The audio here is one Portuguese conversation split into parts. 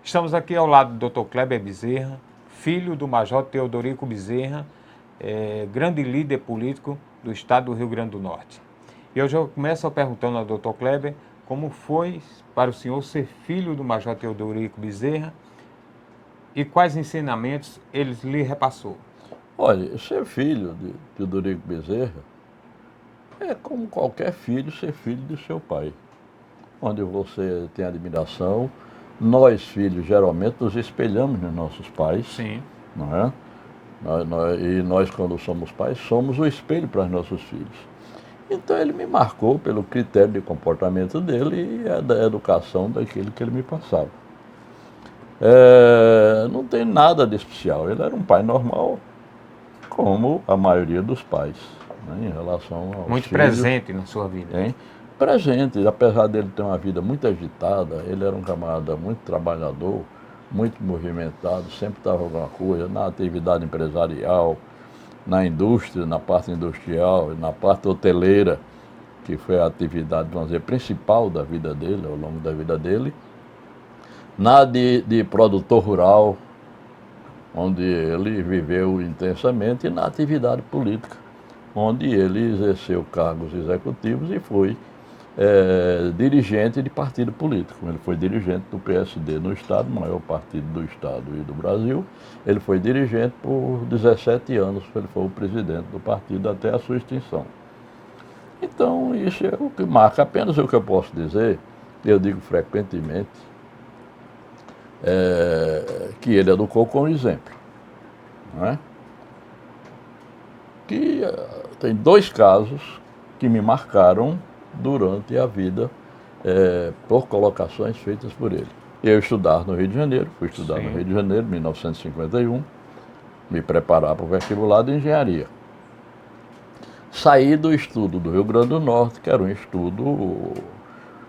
Estamos aqui ao lado do Dr. Kleber Bezerra, filho do Major Teodorico Bezerra, grande líder político do estado do Rio Grande do Norte. E eu já começo perguntando ao Dr. Kleber como foi para o senhor ser filho do Major Teodorico Bezerra e quais ensinamentos ele lhe repassou. Olha, ser filho de Teodorico Bezerra é como qualquer filho ser filho de seu pai, onde você tem admiração. Nós, filhos, geralmente nos espelhamos nos nossos pais. Sim. Não é? E nós, quando somos pais, somos o espelho para os nossos filhos. Então ele me marcou pelo critério de comportamento dele e a da educação daquilo que ele me passava. Não tem nada de especial, ele era um pai normal, como a maioria dos pais, né, em relação aos muito filhos. Presente na sua vida. Hein? Presente, apesar dele ter uma vida muito agitada, ele era um camarada muito trabalhador, muito movimentado, sempre estava alguma coisa, na atividade empresarial, na indústria, na parte industrial, na parte hoteleira, que foi a atividade, vamos dizer, principal da vida dele, ao longo da vida dele, na de produtor rural, onde ele viveu intensamente, e na atividade política, onde ele exerceu cargos executivos e foi dirigente de partido político. Ele foi dirigente do PSD no Estado, o maior partido do Estado e do Brasil. Ele foi dirigente por 17 anos, ele foi o presidente do partido até a sua extinção. Então, isso é o que marca. Apenas o que eu posso dizer, eu digo frequentemente, que ele educou com exemplo. Não é? Que tem dois casos que me marcaram durante a vida, por colocações feitas por ele. Eu estudar no Rio de Janeiro, fui estudar Sim. no Rio de Janeiro, em 1951, me preparar para o vestibular de engenharia. Saí do estudo do Rio Grande do Norte, que era um estudo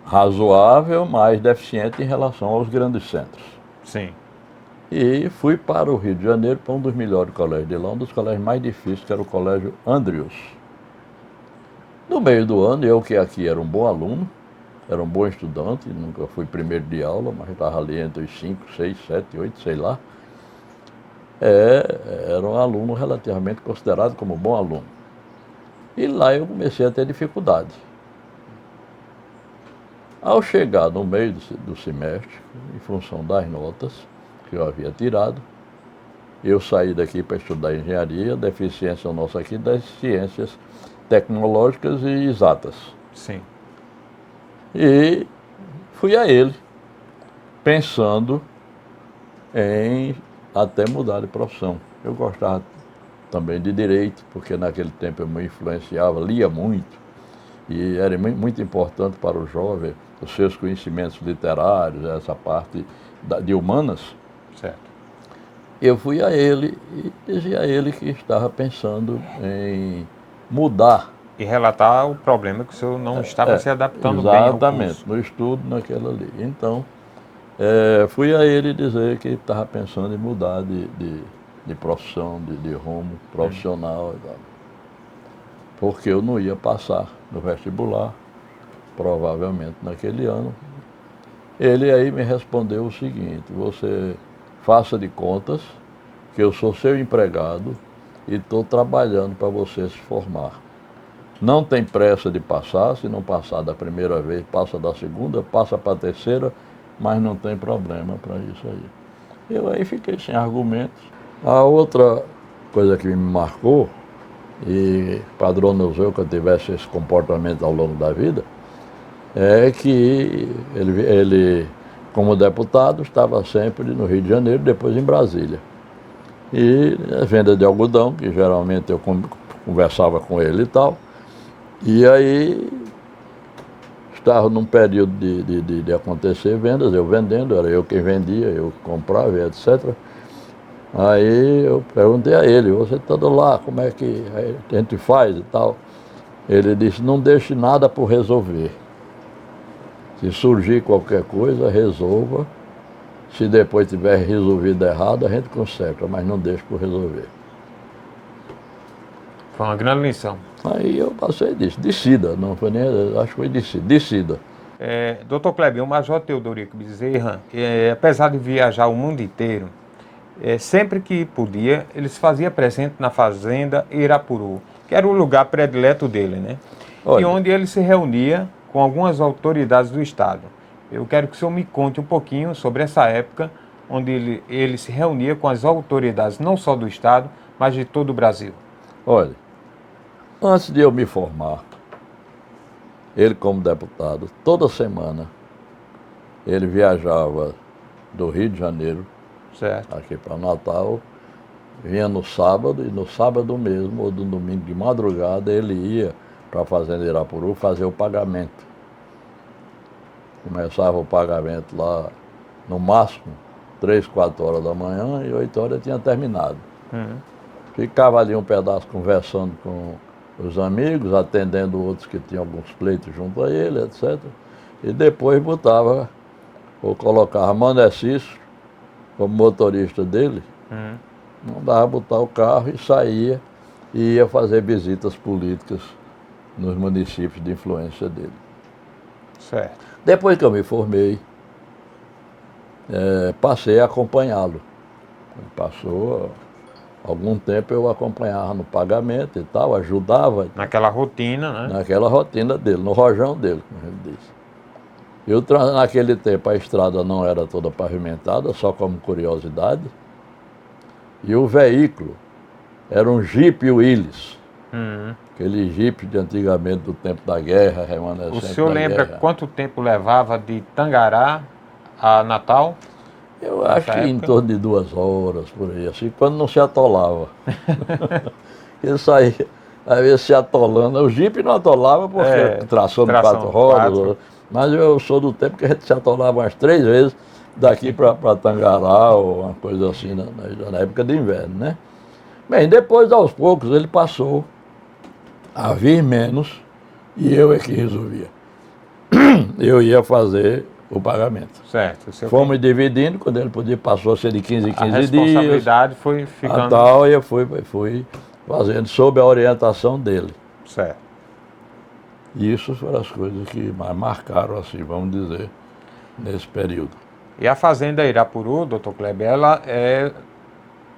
razoável, mas deficiente em relação aos grandes centros. Sim. E fui para o Rio de Janeiro, para um dos melhores colégios de lá, um dos colégios mais difíceis, que era o Colégio Andrius. No meio do ano, eu que aqui era um bom aluno, era um bom estudante, nunca fui primeiro de aula, mas estava ali entre os 5, 6, 7, 8, sei lá. Era um aluno relativamente considerado como bom aluno. E lá eu comecei a ter dificuldade. Ao chegar no meio do semestre, em função das notas que eu havia tirado, eu saí daqui para estudar engenharia, deficiência nossa aqui das ciências tecnológicas e exatas. Sim. E fui a ele, pensando em até mudar de profissão. Eu gostava também de direito, porque naquele tempo eu me influenciava, lia muito, e era muito importante para o jovem os seus conhecimentos literários, essa parte de humanas. Certo. Eu fui a ele e dizia a ele que estava pensando em mudar. E relatar o problema que o senhor não estava se adaptando bem ao Exatamente, curso. no estudo, naquela ali. Então, fui a ele dizer que estava pensando em mudar de profissão, de rumo profissional e tal. Porque eu não ia passar no vestibular, provavelmente naquele ano. Ele aí me respondeu o seguinte: você faça de contas que eu sou seu empregado e estou trabalhando para você se formar. Não tem pressa de passar, se não passar da primeira vez, passa da segunda, passa para a terceira, mas não tem problema para isso aí. Eu aí fiquei sem argumentos. A outra coisa que me marcou, e padronizou que eu tivesse esse comportamento ao longo da vida, é que ele, como deputado, estava sempre no Rio de Janeiro, depois em Brasília. E a venda de algodão, que geralmente eu conversava com ele e tal, e aí estava num período de acontecer vendas, eu vendendo, era eu quem vendia, eu comprava, etc. Aí eu perguntei a ele: você está lá, como é que a gente faz e tal? Ele disse: não deixe nada por resolver. Se surgir qualquer coisa, resolva. Se depois tiver resolvido errado, a gente conserta, mas não deixe por resolver. Foi uma grande lição. Aí eu passei disso, decida, não foi nem, acho que foi decida. Doutor Kleber, o Major Teodorico Bezerra, apesar de viajar o mundo inteiro, sempre que podia, ele se fazia presente na fazenda Irapuru, que era o lugar predileto dele, né? Olha. E onde ele se reunia com algumas autoridades do Estado. Eu quero que o senhor me conte um pouquinho sobre essa época, onde ele se reunia com as autoridades, não só do Estado, mas de todo o Brasil. Olha, antes de eu me formar, ele como deputado, toda semana, ele viajava do Rio de Janeiro, certo, aqui para Natal, vinha no sábado, e no sábado mesmo, ou no domingo de madrugada, ele ia para a Fazenda Irapuru fazer o pagamento. Começava o pagamento lá, no máximo, 3, 4 horas da manhã, e 8 horas tinha terminado. Ficava ali um pedaço conversando com os amigos, atendendo outros que tinham alguns pleitos junto a ele, etc. E depois botava, ou colocava Mané Cícero como motorista dele, mandava botar o carro e saía e ia fazer visitas políticas nos municípios de influência dele. Certo. Depois que eu me formei, passei a acompanhá-lo. Passou algum tempo, eu acompanhava no pagamento e tal, ajudava. Naquela rotina, né? Naquela rotina dele, no rojão dele, como ele disse. Naquele tempo a estrada não era toda pavimentada, só como curiosidade. E o veículo era um Jeep Willys. Aquele Jeep de antigamente, do tempo da guerra, remanescente. O senhor lembra quanto tempo levava de Tangará a Natal? Eu acho que em torno de 2 horas, por aí, assim, quando não se atolava. Ele saía, às vezes se atolando. O Jeep não atolava porque tração de 4 rodas, mas eu sou do tempo que a gente se atolava umas 3 vezes daqui para Tangará, ou uma coisa assim, na época de inverno, né? Bem, depois, aos poucos, ele passou a vir menos e eu é que resolvia. Eu ia fazer o pagamento. Certo. Fomos dividindo, quando ele podia, passou a ser de 15 em 15 dias. A responsabilidade foi ficando... Tal, e eu fui fazendo sob a orientação dele. Certo. E isso foram as coisas que mais marcaram, assim, vamos dizer, nesse período. E a Fazenda Irapuru, doutor Kleber, ela é...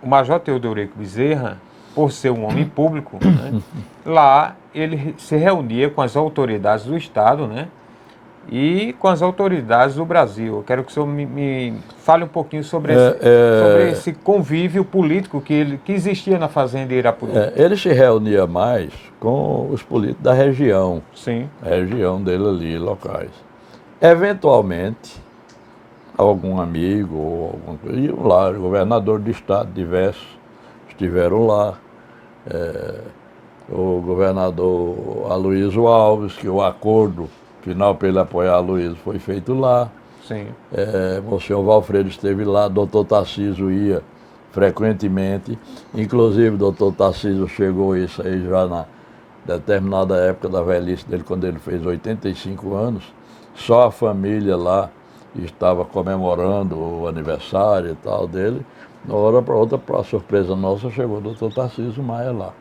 O Major Teodorico Bezerra, por ser um homem público, né, lá ele se reunia com as autoridades do Estado, né, e com as autoridades do Brasil. Eu quero que o senhor me fale um pouquinho sobre esse convívio político que existia na Fazenda Irapuru. Ele se reunia mais com os políticos da região. Sim. A região dele ali, locais. Eventualmente, algum amigo ou alguma coisa, iam lá, o governador do estado, diversos, estiveram lá. O governador Aloysio Alves, que o acordo final para ele apoiar Aloysio foi feito lá. Sim. O senhor Valfredo esteve lá, doutor Tarcísio ia frequentemente, inclusive o doutor Tarcísio chegou isso aí já na determinada época da velhice dele, quando ele fez 85 anos, só a família lá estava comemorando o aniversário e tal dele. De uma hora para outra, para surpresa nossa, chegou o doutor Tarcísio Maia lá,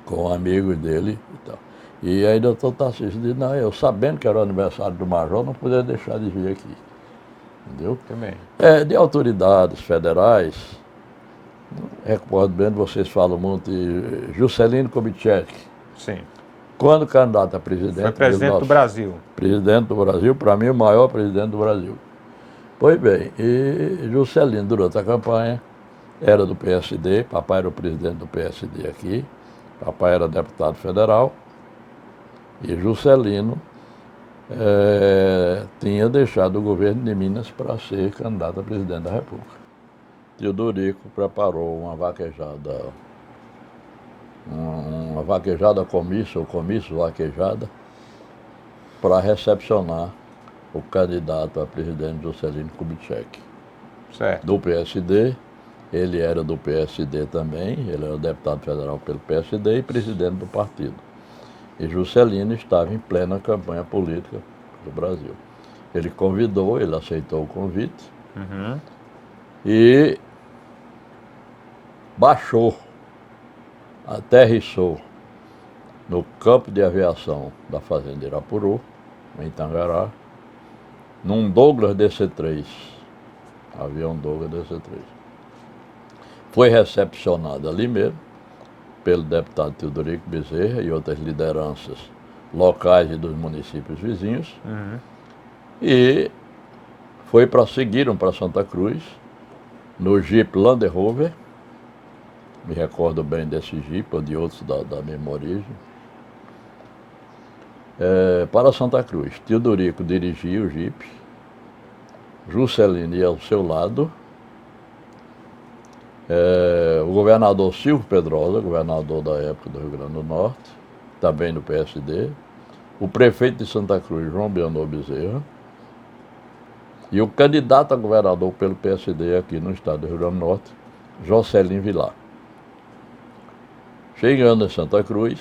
com amigos dele e tal. E aí o doutor Tarcísio disse, não, eu sabendo que era o aniversário do Major, não podia deixar de vir aqui. Entendeu? Também. De autoridades federais, recordo bem, vocês falam muito de Juscelino Kubitschek. Sim. Quando candidato a presidente... Foi presidente do Brasil. Presidente do Brasil, para mim o maior presidente do Brasil. Pois bem, e Juscelino, durante a campanha, era do PSD, papai era o presidente do PSD aqui, papai era deputado federal, e Juscelino tinha deixado o governo de Minas para ser candidato a presidente da República. Teodorico preparou uma vaquejada comício, ou comício vaquejada, para recepcionar o candidato a presidente Juscelino Kubitschek. Certo. Do PSD, ele era do PSD também, ele era deputado federal pelo PSD e presidente do partido. E Juscelino estava em plena campanha política do Brasil. Ele convidou, ele aceitou o convite e baixou, aterrissou no campo de aviação da Fazenda Irapuru, em Tangará, num Douglas DC-3, avião Douglas DC-3. Foi recepcionado ali mesmo, pelo deputado Teodorico Bezerra e outras lideranças locais e dos municípios vizinhos, e seguiram para Santa Cruz, no Jeep Land Rover, me recordo bem desse Jeep, ou de outros da mesma origem, para Santa Cruz. Teodorico dirigia o Jeep, Juscelino ia ao seu lado, o governador Silvio Pedrosa, governador da época do Rio Grande do Norte, também do PSD, o prefeito de Santa Cruz, João Bianor Bezerra, e o candidato a governador pelo PSD aqui no estado do Rio Grande do Norte, Jocelyn Vilar. Chegando em Santa Cruz,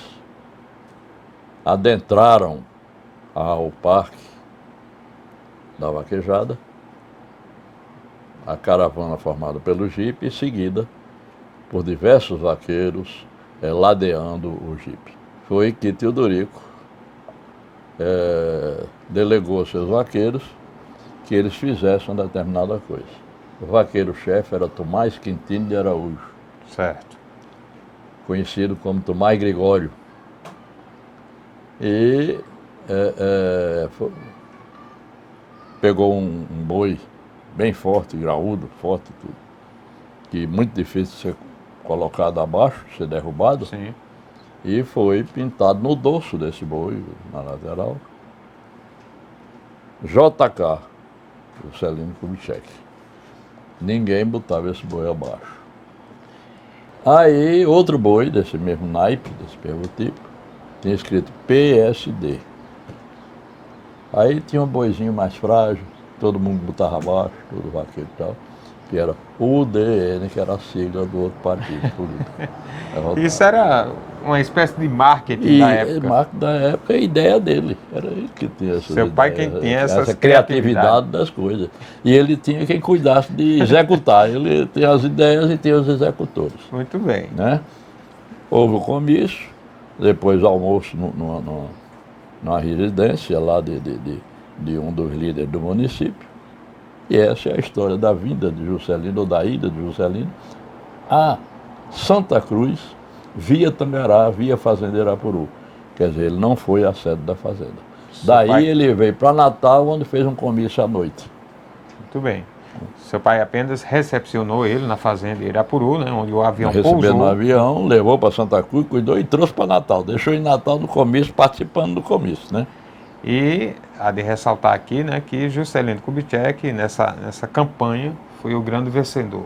adentraram ao Parque da Vaquejada, a caravana formada pelo Jeep e seguida por diversos vaqueiros ladeando o Jeep. Foi que Teodorico delegou seus vaqueiros que eles fizessem uma determinada coisa. O vaqueiro-chefe era Tomás Quintino de Araújo. Certo. Conhecido como Tomás Gregório. E pegou um boi bem forte, graúdo, forte, tudo, que muito difícil de ser colocado abaixo, ser derrubado. Sim. E foi pintado no dorso desse boi, na lateral, JK, Juscelino Kubitschek. Ninguém botava esse boi abaixo. Aí outro boi desse mesmo naipe, desse mesmo tipo, tinha escrito PSD. Aí tinha um boizinho mais frágil, todo mundo botava abaixo, todo vaqueiro e tal, que era UDN, que era a sigla do outro partido político. Isso era uma espécie de marketing da época. Marketing da época, a ideia dele. Era ele que tinha Seu pai quem tinha essa criatividade das coisas. E ele tinha quem cuidasse de executar. Ele tinha as ideias e tinha os executores. Muito bem. Né? Houve o comício, depois almoço numa residência lá de um dos líderes do município. E essa é a história da vinda de Juscelino, ou da ida de Juscelino, a Santa Cruz, via Tangará, via Fazendeiro Apuru. Quer dizer, ele não foi à sede da fazenda. Daí ele veio para Natal, onde fez um comício à noite. Muito bem. Seu pai apenas recepcionou ele na fazenda Irapuru, né, onde o avião recebeu pousou. No avião, levou para Santa Cruz, cuidou e trouxe para Natal. Deixou em Natal no comício, participando do comício, né? E há de ressaltar aqui, né, que Juscelino Kubitschek, nessa campanha, foi o grande vencedor.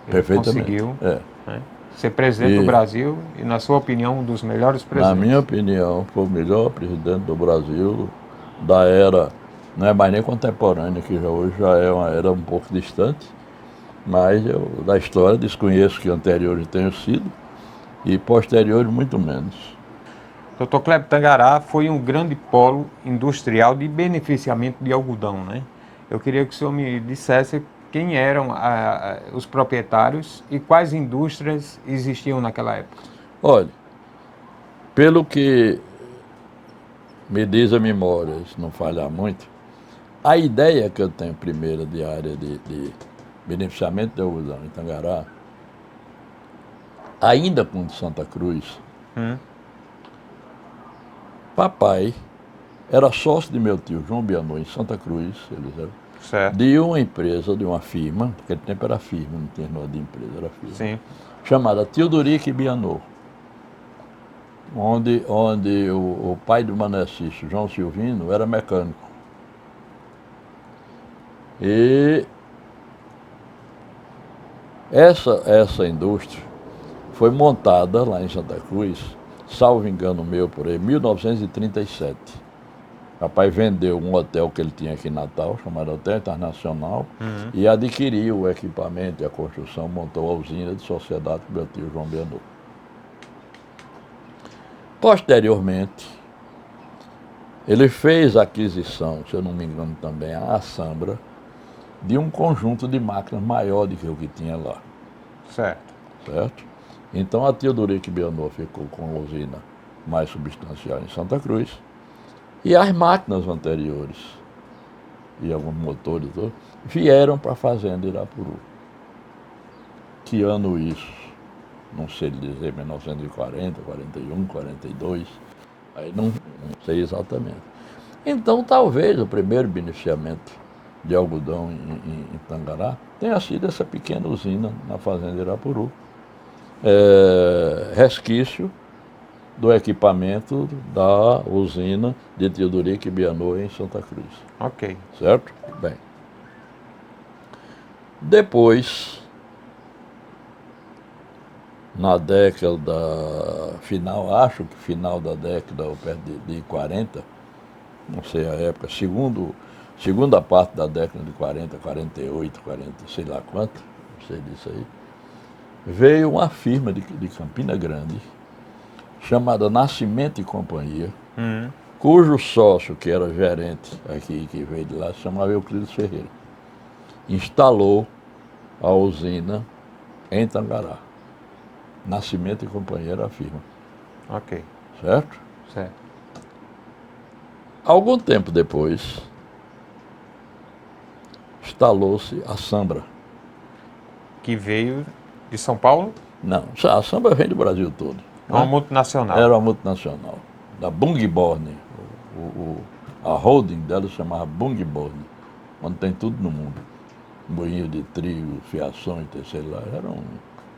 Ele Perfeitamente. Conseguiu né, ser presidente do Brasil e, na sua opinião, um dos melhores presidentes. Na minha opinião, foi o melhor presidente do Brasil da era, não é mais nem contemporânea, que hoje já é uma era um pouco distante, mas eu, da história, desconheço que anteriores tenham sido e posteriores muito menos. Dr. Kleber, Tangará foi um grande polo industrial de beneficiamento de algodão, né? Eu queria que o senhor me dissesse quem eram os proprietários e quais indústrias existiam naquela época. Olha, pelo que me diz a memória, se não falhar muito, a ideia que eu tenho primeiro de área de beneficiamento de algodão em Tangará, ainda com Santa Cruz, papai era sócio de meu tio João Bianor em Santa Cruz, eles eram, Certo. de uma empresa, de uma firma, naquele tempo era firma, não tinha nome de empresa, era firma, Sim. chamada Teodorico e Bianor, onde o pai do Mané Cício, João Silvino, era mecânico. E essa indústria foi montada lá em Santa Cruz, salvo engano meu por aí, em 1937. Papai vendeu um hotel que ele tinha aqui em Natal, chamado Hotel Internacional, e adquiriu o equipamento e a construção, montou a usina de sociedade com meu tio João Bianor. Posteriormente, ele fez a aquisição, se eu não me engano também, a Assambra, de um conjunto de máquinas maior do que o que tinha lá. Certo. Certo? Então a Teodorico Bianor ficou com a usina mais substancial em Santa Cruz E as máquinas anteriores, e alguns motores, vieram para a fazenda Irapuru. Que ano isso? Não sei dizer, 1940, 41, 42, aí não sei exatamente. Então, talvez o primeiro beneficiamento de algodão em Tangará tenha sido essa pequena usina na fazenda Irapuru. Resquício do equipamento da usina de Teodorico e Bianô em Santa Cruz. Ok. Certo? Bem. Depois, na década final, acho que final da década, ou perto de 40, não sei a época, segunda parte da década de 40, 48, 40, sei lá quanto, não sei disso aí, veio uma firma de Campina Grande, chamada Nascimento e Companhia, cujo sócio, que era gerente aqui, que veio de lá, se chamava Euclides Ferreira. Instalou a usina em Tangará. Nascimento e Companhia era a firma. Ok. Certo? Certo. Algum tempo depois, instalou-se a Sambra. Que veio de São Paulo? Não, a Sambra vem do Brasil todo. É uma multinacional. Era uma multinacional, da Bungborn. A holding dela se chamava Bungborn, onde tem tudo no mundo. Moinho de trigo, fiações, sei lá. Era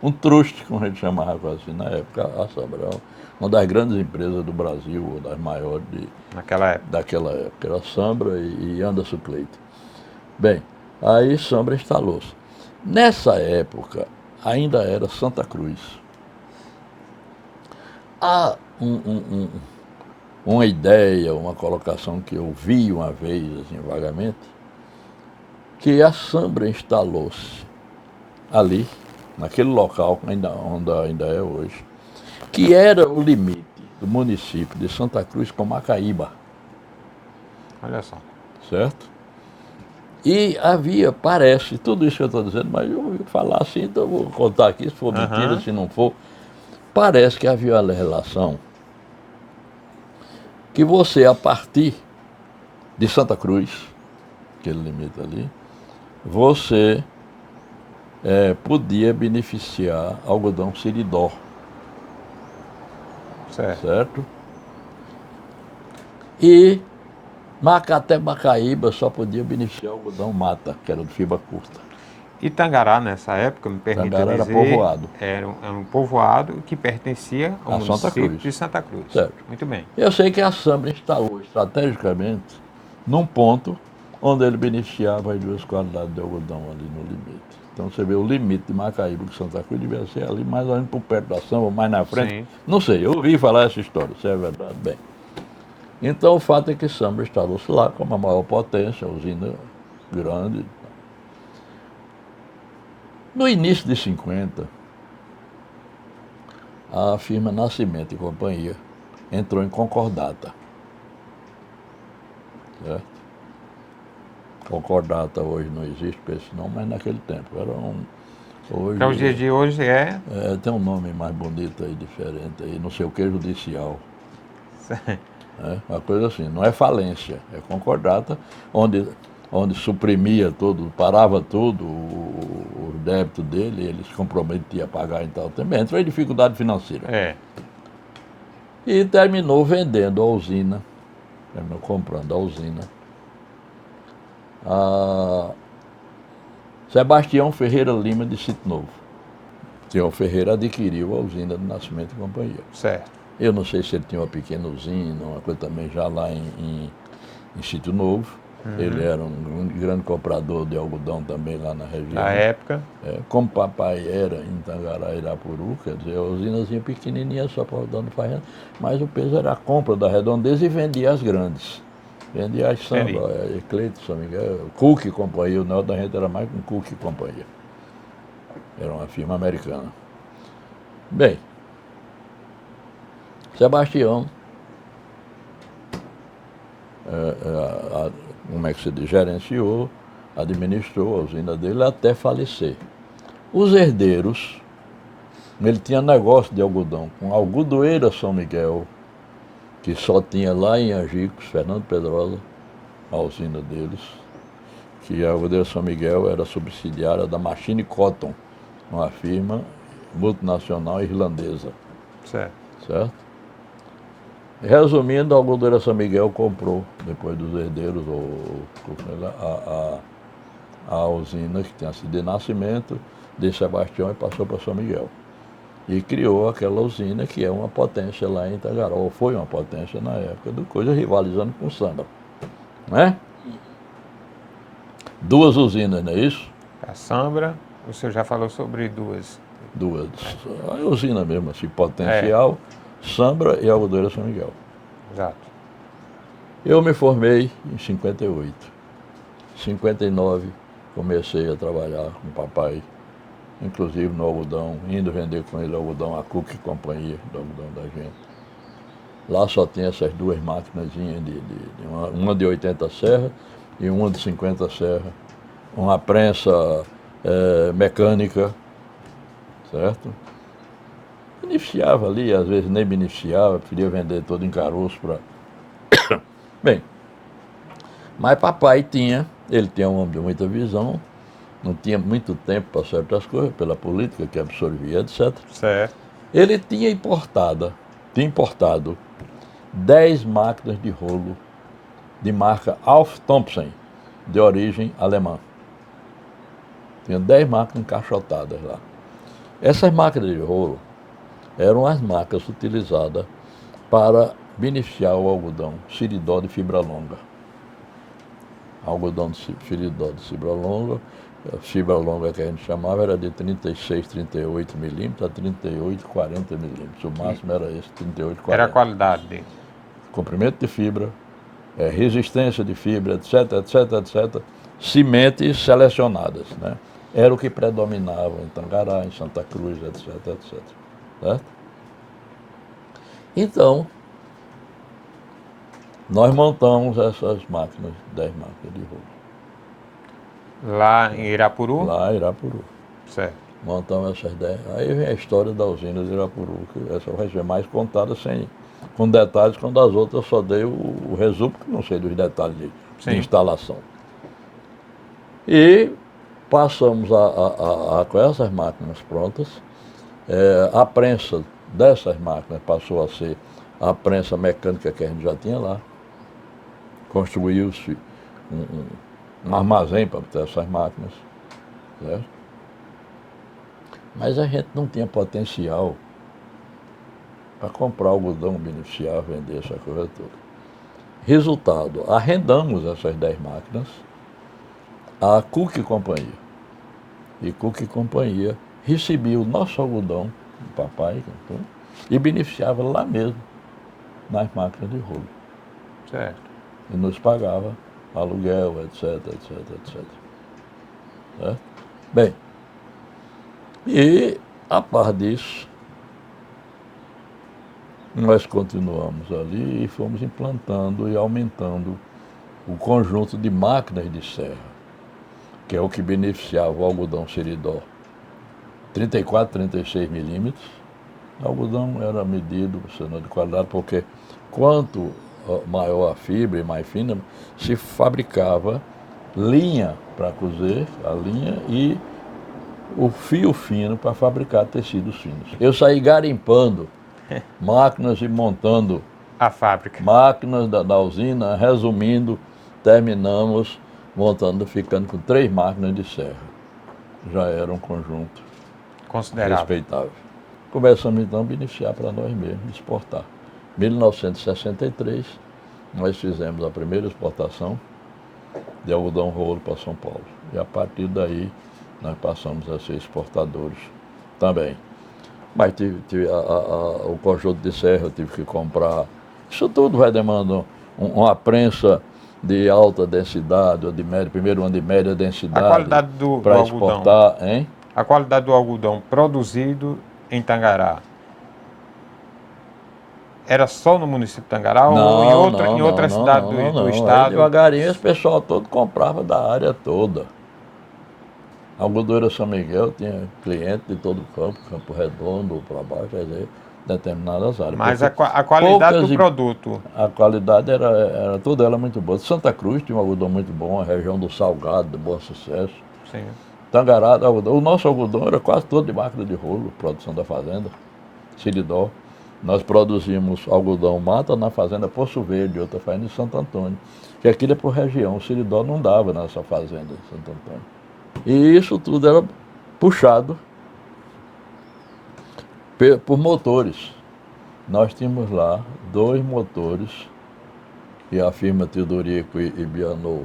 um truste, como a gente chamava assim na época. A Sambra era uma das grandes empresas do Brasil, ou das maiores daquela época. Era a Sambra e Anderson Cleito. Bem, aí Sambra instalou-se. Nessa época, ainda era Santa Cruz. Há uma ideia, uma colocação que eu vi uma vez, assim, vagamente, que a Sambra instalou-se ali, naquele local, onde ainda é hoje, que era o limite do município de Santa Cruz com Macaíba. Olha só. Certo? E havia, parece, tudo isso que eu estou dizendo, mas eu ouvi falar assim, então eu vou contar aqui, se for mentira, se não for. Parece que havia uma relação que você, a partir de Santa Cruz, aquele limite ali, você podia beneficiar algodão siridó. Certo? E até Macaíba só podia beneficiar algodão mata, que era de fibra curta. E Tangará, nessa época, me permita Tangará dizer... era povoado. Era um povoado que pertencia ao município de Santa Cruz. Certo. Muito bem. Eu sei que a Sambra instalou estrategicamente num ponto onde ele beneficiava as duas qualidades de algodão ali no limite. Então você vê o limite de Macaíba com Santa Cruz devia ser ali mais ou menos por perto da Sambra, mais na frente. Sim. Não sei, eu ouvi falar essa história, se é verdade. Bem, então o fato é que Sambra instalou-se lá como a maior potência, a usina grande. No início de 50, a firma Nascimento e Companhia entrou em concordata. Certo? Concordata hoje não existe para esse nome, mas naquele tempo era hoje, Para os dias de hoje tem um nome mais bonito aí, diferente aí, não sei o que, judicial. Uma coisa assim, não é falência, é concordata, onde suprimia tudo, parava tudo, o débito dele, ele se comprometia a pagar e tal também. Entrou em dificuldade financeira. E terminou vendendo a usina, terminou comprando a usina. A Sebastião Ferreira Lima de Sítio Novo. Sebastião Ferreira adquiriu a usina do Nascimento e Companhia. Certo. Eu não sei se ele tinha uma pequena usina, uma coisa também já lá em Sítio Novo. Ele era um grande comprador de algodão também lá na região. Na época. Como papai era em Tangará, Irapuru, quer dizer, a usinazinha pequenininha só para algodão de farrenda, mas o peso era a compra da redondeza e vendia as grandes. Vendia as Samba, Cleito, São Miguel, Cook e Companhia, o negócio da gente era mais com Cook e Companhia. Era uma firma americana. Bem, Sebastião, como é que se diz, gerenciou, administrou a usina dele até falecer. Os herdeiros, ele tinha negócio de algodão com Algodoeira São Miguel, que só tinha lá em Angicos, Fernando Pedrosa, a usina deles, que a algodoeira São Miguel era subsidiária da Machine Cotton, uma firma multinacional irlandesa. Certo. Certo? Resumindo, a algodoeira São Miguel comprou, depois dos herdeiros, a usina que tinha sido de nascimento de Sebastião e passou para São Miguel. E criou aquela usina que é uma potência lá em Tangará, ou foi uma potência na época do coisa, rivalizando com Sambra. Né? Duas usinas, não é isso? A Sambra, o senhor já falou sobre duas. Duas. A usina mesmo, assim, potencial, Sambra e algodoeira São Miguel. Exato. Eu me formei em 58. Em 59 comecei a trabalhar com o papai, inclusive no algodão, indo vender com ele algodão, a Cook Companhia do algodão da gente. Lá só tinha essas duas máquinas, uma de 80 serra e uma de 50 serra, uma prensa mecânica, certo? Beneficiava ali, às vezes nem beneficiava, preferia vender todo em caroço para... Bem, mas papai ele tinha um homem de muita visão, não tinha muito tempo para certas coisas, pela política que absorvia, etc. Certo. Ele tinha importado 10 máquinas de rolo de marca Alf Thompson, de origem alemã. Tinha 10 máquinas encaixotadas lá. Essas máquinas de rolo eram as marcas utilizadas para beneficiar o algodão Siridó de fibra longa. Algodão de Siridó de fibra longa que a gente chamava era de 36, 38 milímetros a 38, 40 milímetros. O máximo era esse, 38, 40. Era a qualidade dele. Comprimento de fibra, resistência de fibra, etc, etc, etc. Sementes selecionadas, né? Era o que predominava em Tangará, em Santa Cruz, etc, etc. Certo? Então, nós montamos essas máquinas, 10 máquinas de rolo. Lá em Irapuru? Lá em Irapuru. Certo. Montamos essas 10. Aí vem a história da usina de Irapuru, que essa vai ser mais contada com detalhes, quando as outras eu só dei o resumo, porque não sei dos detalhes de instalação. E passamos com essas máquinas prontas, a prensa dessas máquinas passou a ser a prensa mecânica que a gente já tinha lá. Construiu-se um armazém para ter essas máquinas, certo? Mas a gente não tinha potencial para comprar algodão, beneficiar, vender essa coisa toda. Resultado, arrendamos essas 10 máquinas à Cook Companhia. E Cook Companhia recebia o nosso algodão, o papai, e beneficiava lá mesmo, nas máquinas de rolo. Certo. E nos pagava aluguel, etc, etc, etc. Certo? Bem, e a par disso, nós continuamos ali e fomos implantando e aumentando o conjunto de máquinas de serra, que é o que beneficiava o algodão Seridó 34, 36 milímetros. O algodão era medido, sendo de qualidade, porque quanto maior a fibra e mais fina, se fabricava linha para cozer, a linha, e o fio fino para fabricar tecidos finos. Eu saí garimpando máquinas e montando a fábrica. Máquinas da usina, resumindo, terminamos ficando com 3 máquinas de serra. Já era um conjunto considerável, respeitável. Começamos então a beneficiar para nós mesmos, exportar. Em 1963, nós fizemos a primeira exportação de algodão rolo para São Paulo. E a partir daí, nós passamos a ser exportadores também. Mas o conjunto de serra eu tive que comprar. Isso tudo vai demandando uma prensa de alta densidade, ou de média, primeiro ano de média densidade. A qualidade do exportar, algodão, hein? A qualidade do algodão produzido em Tangará era só no município de Tangará ou em outra cidade do estado? Aí, devagarinho, esse pessoal todo comprava da área toda. A algodoeira São Miguel tinha cliente de todo o Campo Redondo, para baixo, quer dizer, determinadas áreas. Mas a qualidade do poucas produto? A qualidade era toda ela muito boa. Santa Cruz tinha um algodão muito bom, a região do Salgado, de bom sucesso. Sim. Tangará, algodão. O nosso algodão era quase todo de máquina de rolo, produção da fazenda, Siridó. Nós produzimos algodão mata na fazenda Poço Verde, outra fazenda em Santo Antônio. Que aquilo é por região, o Siridó não dava nessa fazenda em Santo Antônio. E isso tudo era puxado por motores. Nós tínhamos lá 2 motores e a firma Teodorico e Bianot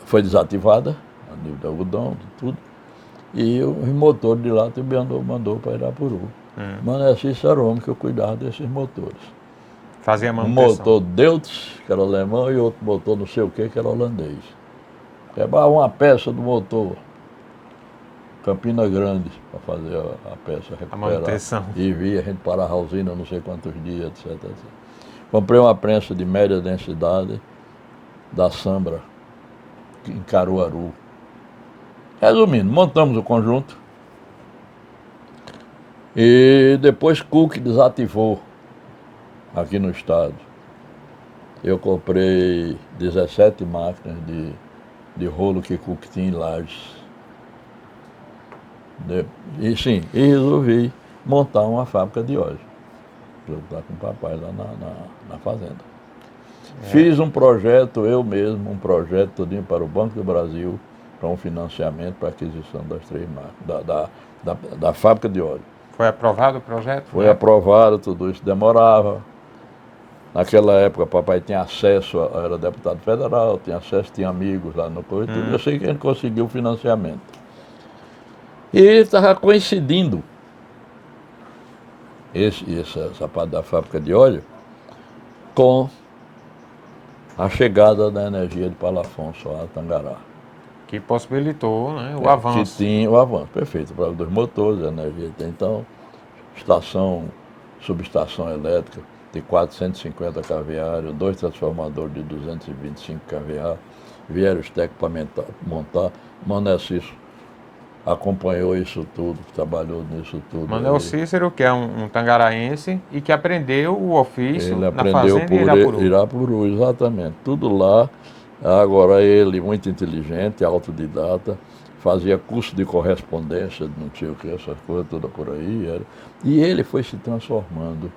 foi desativada, a nível de algodão, de tudo. E os motores de lá o Bianot mandou para Irapuru. Mané Cícero era o homem que eu cuidava desses motores. Fazia Um manutenção. motor Deutz, que era alemão, e outro motor não sei o que era holandês. Quebrava uma peça do motor Campina Grande para fazer a peça recuperar. A manutenção. E via a gente parar a usina não sei quantos dias, etc, etc. Comprei uma prensa de média densidade da Sambra, em Caruaru. Resumindo, montamos o conjunto e depois Cook desativou aqui no estado. Eu comprei 17 máquinas de rolo que Cook tinha em Lages. E resolvi montar uma fábrica de óleo. Juntar com o papai lá na fazenda. Fiz um projeto, eu mesmo, um projeto todinho para o Banco do Brasil, para um financiamento para a aquisição das 3 máquinas, da fábrica de óleo. Foi aprovado o projeto? Foi aprovado, tudo isso demorava. Naquela época, papai tinha acesso, era deputado federal, tinha acesso, tinha amigos lá no coisa, tudo. Eu sei que a gente conseguiu o financiamento. E estava coincidindo essa parte da fábrica de óleo com a chegada da energia de Paulo Afonso a Tangará. Que possibilitou, né, o avanço. Que tinha o avanço, perfeito, para dos motores, a energia. Então, subestação elétrica de 450 kVA, 2 transformadores de 225 kVA, vieram os técnicos para montar. Mané Cícero acompanhou isso tudo, trabalhou nisso tudo. Manuel Cícero, que é um tangaraense e que aprendeu o ofício Ele na aprendeu fazenda por em Irapuru. Irapuru, exatamente. Tudo lá. Agora ele, muito inteligente, autodidata, fazia curso de correspondência, não sei o que, essas coisas todas por aí. E ele foi se transformando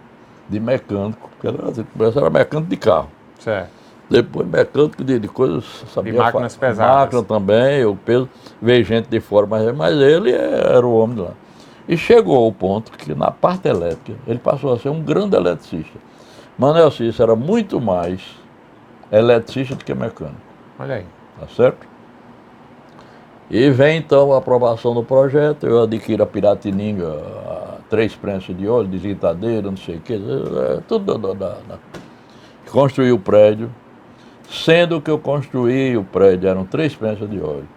de mecânico, porque era mecânico de carro. Certo. Depois mecânico de coisas, sabia de máquinas pesadas. Máquina também, o peso, veio gente de fora, mas ele era o homem de lá. E chegou ao ponto que na parte elétrica, ele passou a ser um grande eletricista. Manuel Cícero era muito mais eletricista do que mecânico. Olha aí. Tá certo? E vem então a aprovação do projeto, eu adquiro a Piratininga, 3 prensas de óleo, desigitadeira, não sei o que, tudo construí o prédio. Sendo que eu construí o prédio, eram 3 prensas de óleo.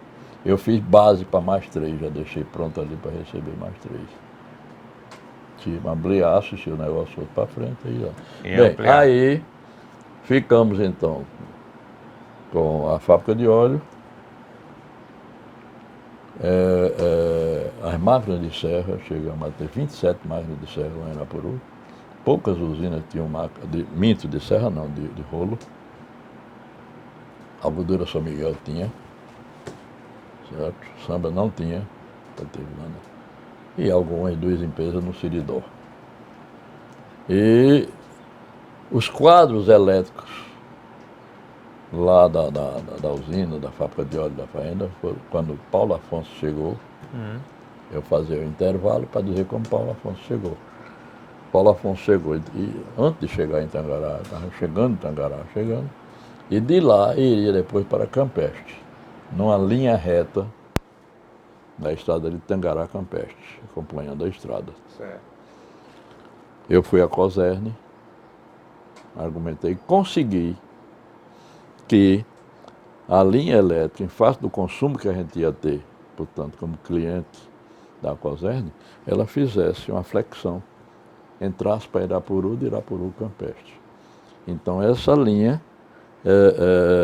Eu fiz base para mais 3, já deixei pronto ali para receber mais 3. Tive ampliar, assisti o negócio outro para frente. Bem, aí ficamos então com a fábrica de óleo, as máquinas de serra, chegamos a ter 27 máquinas de serra lá em Irapuru. Poucas usinas tinham máquina de serra não, de rolo. A Algodura São Miguel tinha, certo? Samba não tinha, e algumas 2 empresas no Siridó. E os quadros elétricos lá da usina, da fábrica de óleo da fazenda, quando Paulo Afonso chegou, eu fazia o intervalo para dizer como Paulo Afonso chegou. Paulo Afonso chegou, e antes de chegar em Tangará, estava chegando em Tangará, e de lá iria depois para Campestre, numa linha reta da estrada de Tangará a Campestre, acompanhando a estrada. Certo. Eu fui a Coserne, argumentei, consegui que a linha elétrica, em face do consumo que a gente ia ter, portanto, como cliente da Coserne, ela fizesse uma flexão, entrasse para Irapuru, de Irapuru Campestre. Então essa linha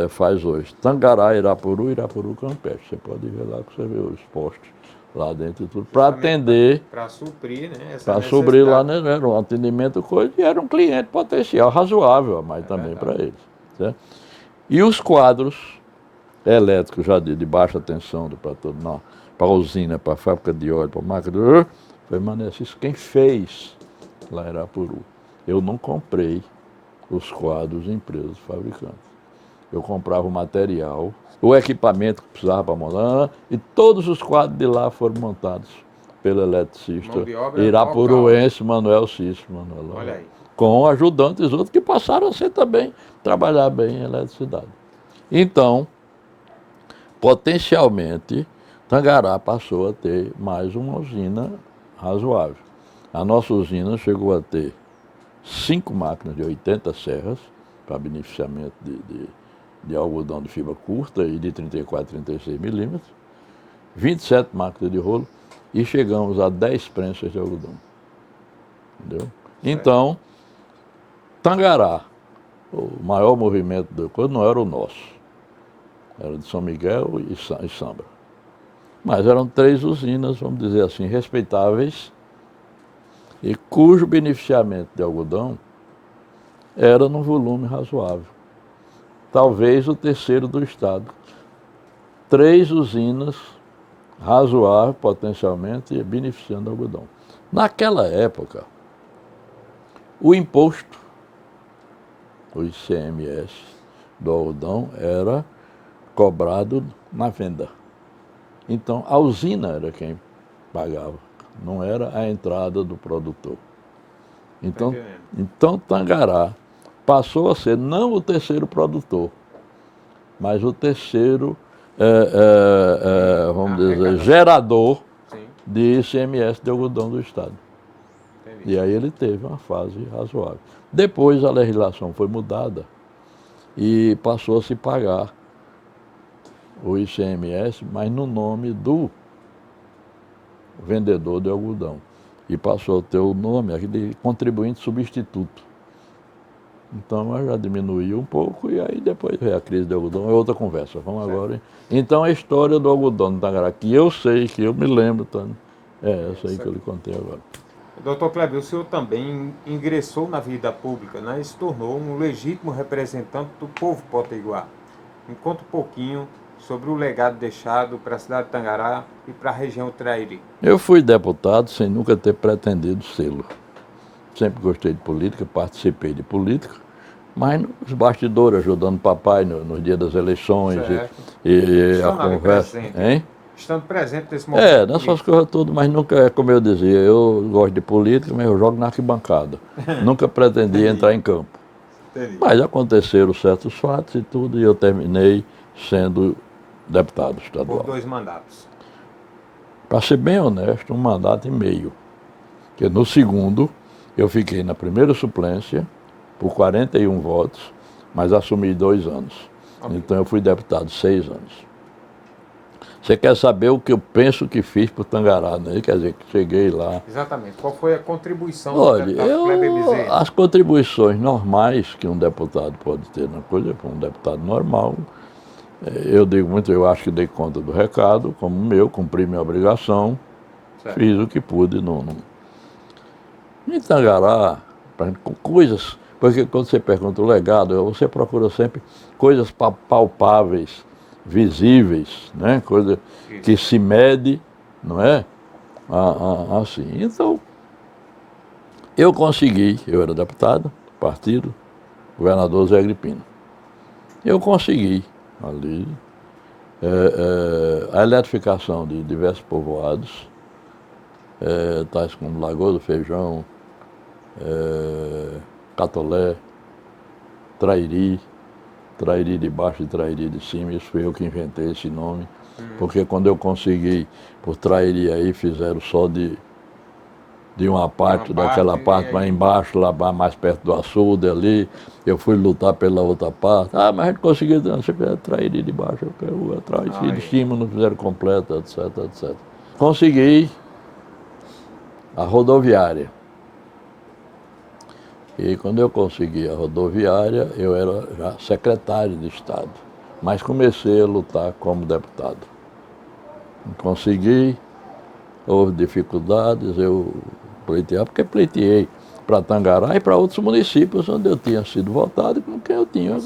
faz hoje Tangará, Irapuru, Irapuru Campestre. Você pode ver lá que você vê os postos lá dentro e tudo, para atender, para suprir, né, essa para suprir lá, necessidade. né, era um atendimento coisa, e era um cliente potencial, razoável, mas É também verdade. para eles. Certo? E os quadros elétricos já de baixa tensão, para a usina, para a fábrica de óleo, para a máquina, foi Manessas quem fez lá em Irapuru. Eu não comprei os quadros de empresas fabricantes. Eu comprava o material, o equipamento que precisava para montar, e todos os quadros de lá foram montados pelo eletricista Mão de obra irapuruense Manuel Cícero. Olha aí. Com ajudantes outros que passaram a ser também, trabalhar bem em eletricidade. Então, potencialmente, Tangará passou a ter mais uma usina razoável. A nossa usina chegou a ter 5 máquinas de 80 serras para beneficiamento de algodão de fibra curta e de 34 e 36 milímetros, 27 máquinas de rolo e chegamos a 10 prensas de algodão. Entendeu? Então, Tangará, o maior movimento da coisa não era o nosso, era de São Miguel e Sambra. Mas eram 3 usinas, vamos dizer assim, respeitáveis e cujo beneficiamento de algodão era num volume razoável. Talvez o terceiro do estado. 3 usinas razoáveis, potencialmente, beneficiando o algodão. Naquela época, o imposto, o ICMS do algodão, era cobrado na venda. Então, a usina era quem pagava, não era a entrada do produtor. Então Tangará passou a ser não o terceiro produtor, mas o terceiro, vamos dizer, gerador de ICMS de algodão do estado. Entendi. E aí ele teve uma fase razoável. Depois a legislação foi mudada e passou a se pagar o ICMS, mas no nome do vendedor de algodão. E passou a ter o nome de contribuinte substituto. Então já diminuiu um pouco e aí depois veio a crise de algodão, é outra conversa. Vamos agora. Então a história do algodão do Tangará, que eu sei, que eu me lembro, é essa aí que eu lhe contei agora. Doutor Kleber, o senhor também ingressou na vida pública, né, e se tornou um legítimo representante do povo potiguar. Me conta um pouquinho sobre o legado deixado para a cidade de Tangará e para a região Trairi. Eu fui deputado sem nunca ter pretendido sê-lo. Sempre gostei de política, participei de política, mas nos bastidores, ajudando o papai nos dias das eleições e a conversa. Hein? Estando presente nesse momento. Nessas coisas todas, mas nunca é como eu dizia, eu gosto de política, mas eu jogo na arquibancada. Nunca pretendi entrar em campo. Entendi. Mas aconteceram certos fatos e tudo, e eu terminei sendo deputado estadual. Por 2 mandatos. Para ser bem honesto, 1 mandato e meio. Porque no segundo, eu fiquei na primeira suplência por 41 votos, mas assumi 2 anos. Okay. Então eu fui deputado 6 anos. Você quer saber o que eu penso que fiz para o Tangará, né? Quer dizer, que cheguei lá. Exatamente. Qual foi a contribuição do deputado Kleber Bezerra? As contribuições normais que um deputado pode ter na coisa, para um deputado normal, eu digo muito, eu acho que dei conta do recado, como o meu, cumpri minha obrigação, fiz o que pude. Em Tangará, com coisas, porque quando você pergunta o legado, você procura sempre coisas palpáveis, visíveis, né? Coisa que se mede, não é? Assim. Então, eu consegui, eu era deputado, partido, governador Zé Agripino. Eu consegui ali a eletrificação de diversos povoados, tais como Lagoa do Feijão, Catolé, Trairi de baixo e Trairi de cima. Isso foi eu que inventei esse nome, porque quando eu consegui por Trairi aí, fizeram só de uma parte, daquela parte mais embaixo, lá mais perto do açude ali, eu fui lutar pela outra parte. Mas a gente conseguiu, você quer Trairi de baixo, eu quero atrás, de cima não fizeram completa, etc, etc. Consegui a rodoviária. E quando eu consegui a rodoviária, eu era já secretário de Estado, mas comecei a lutar como deputado. Consegui houve dificuldades, eu pleiteei, porque pleiteei para Tangará e para outros municípios onde eu tinha sido votado e com quem eu tinha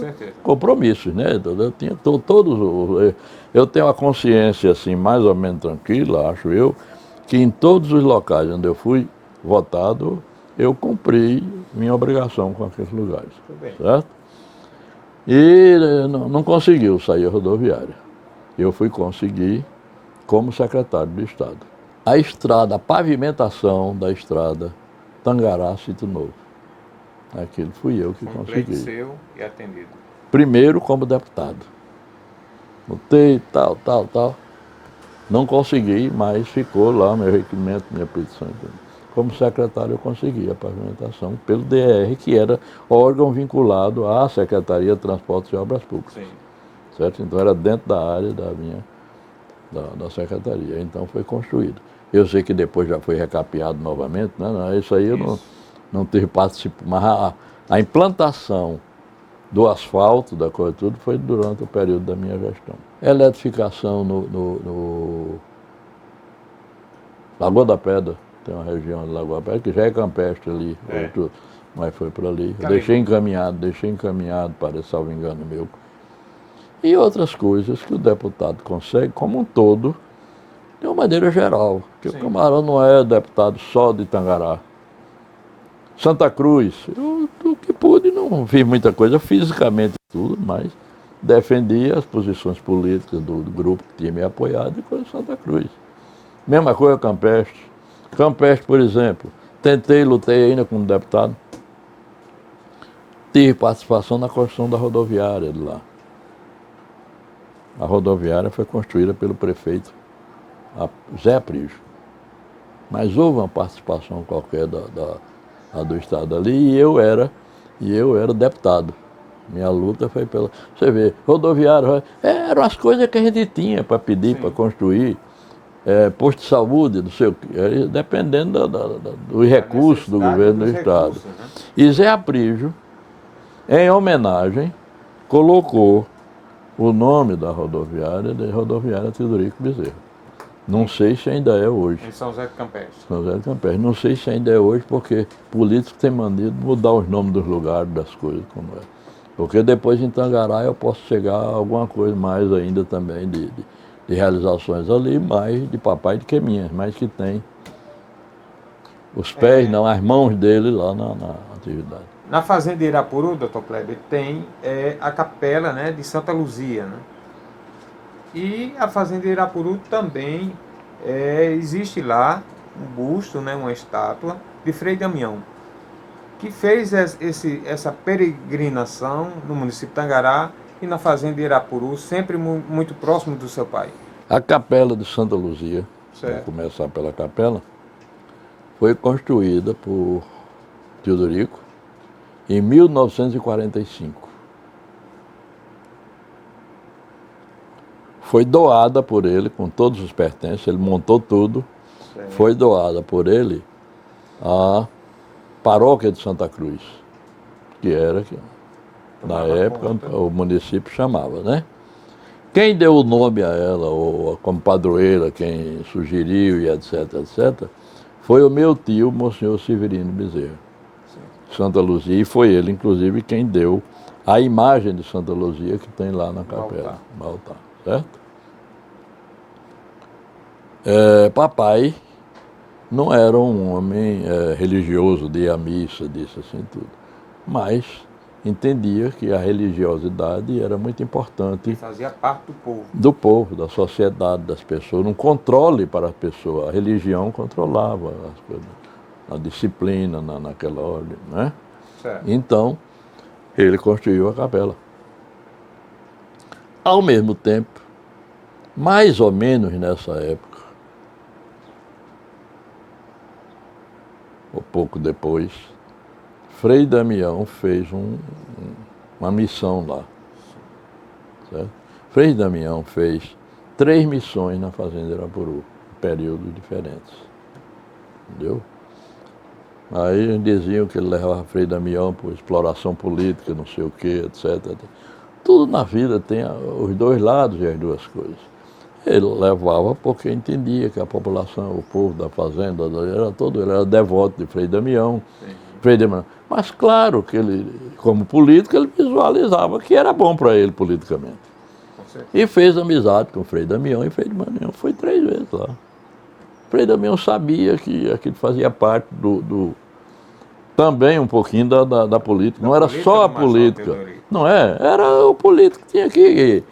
compromissos, né? Eu tinha eu tenho a consciência assim mais ou menos tranquila, acho eu, que em todos os locais onde eu fui votado, eu cumpri minha obrigação com aqueles lugares, certo? E não conseguiu sair a rodoviária. Eu fui conseguir como secretário de Estado. A estrada, a pavimentação da estrada Tangará-Sítio Novo. Aquilo fui eu que consegui. Seu e atendido. Primeiro como deputado. Lutei, tal. Não consegui, mas ficou lá meu requerimento, minha petição. Como secretário eu consegui a pavimentação pelo DR, que era órgão vinculado à Secretaria de Transportes e Obras Públicas. Sim. Certo? Então era dentro da área da secretaria. Então foi construído. Eu sei que depois já foi recapeado novamente, né? Isso aí eu não tive participação, mas a implantação do asfalto, da coisa tudo, foi durante o período da minha gestão. Eletrificação no Lagoa da Pedra, tem uma região de Lagoa da Pedra, que já é campestre ali, mas foi por ali. Eu deixei encaminhado, parece, salvo engano meu. E outras coisas que o deputado consegue, como um todo, de uma maneira geral, porque o camarão não é deputado só de Tangará. Santa Cruz, eu o que pude, não fiz muita coisa fisicamente tudo, mas defendi as posições políticas do grupo que tinha me apoiado e coisa de Santa Cruz. Mesma coisa Campestre. Campestre, por exemplo, lutei ainda como deputado, tive participação na construção da rodoviária de lá. A rodoviária foi construída pelo prefeito Zé Aprígio. Mas houve uma participação qualquer do Estado ali e eu era deputado. Minha luta foi pela... Você vê, rodoviária, eram as coisas que a gente tinha para pedir, para construir. Posto de saúde, não sei o quê, dependendo dos recursos do governo do Estado. Né? E Zé Aprígio, em homenagem, colocou o nome da rodoviária de Rodoviária Teodorico Bezerra. Não sei se ainda é hoje. Em São José do Campestre. São José do Campestre. Não sei se ainda é hoje, porque políticos têm mania de mudar os nomes dos lugares, das coisas, como é. Porque depois em Tangará eu posso chegar a alguma coisa mais ainda também de realizações ali, mais de papai do que minhas, mas que tem os pés, não, as mãos dele lá na atividade. Na fazenda Irapuru, doutor Kleber, tem a capela, né, de Santa Luzia, né? E a fazenda Irapuru também existe lá um busto, né, uma estátua de Frei Damião, que fez essa peregrinação no município de Tangará e na fazenda Irapuru, sempre muito próximo do seu pai. A capela de Santa Luzia, vamos começar pela capela, foi construída por Teodorico em 1945. Foi doada por ele, com todos os pertences, ele montou tudo, foi doada por ele à paróquia de Santa Cruz, que era, na época, o município chamava, né? Quem deu o nome a ela, ou como padroeira, quem sugeriu e etc, foi o meu tio, Monsenhor Severino Bezerra, Santa Luzia, e foi ele, inclusive, quem deu a imagem de Santa Luzia que tem lá na capela, no altar, certo? Papai não era um homem religioso, de ir à missa, disso assim tudo, mas entendia que a religiosidade era muito importante. Fazia parte do povo. Do povo, da sociedade, das pessoas, um controle para a pessoa. A religião controlava as coisas, a disciplina naquela ordem, né? Certo. Então, ele construiu a capela. Ao mesmo tempo, mais ou menos nessa época, ou pouco depois, Frei Damião fez uma missão lá. Certo? Frei Damião fez 3 missões na fazenda Irapuru, em períodos diferentes. Entendeu? Aí diziam que ele levava Frei Damião por exploração política, não sei o quê, etc. Tudo na vida tem os dois lados e as duas coisas. Ele levava porque entendia que a população, o povo da fazenda, ele era devoto de Frei Damião. Frei Damião. Mas claro que ele, como político, ele visualizava que era bom para ele politicamente. E fez amizade com o Frei Damião, e Frei Damião foi 3 vezes lá. Frei Damião sabia que aquilo fazia parte também um pouquinho da política. Não era só a política. Não é? Era o político que tinha que...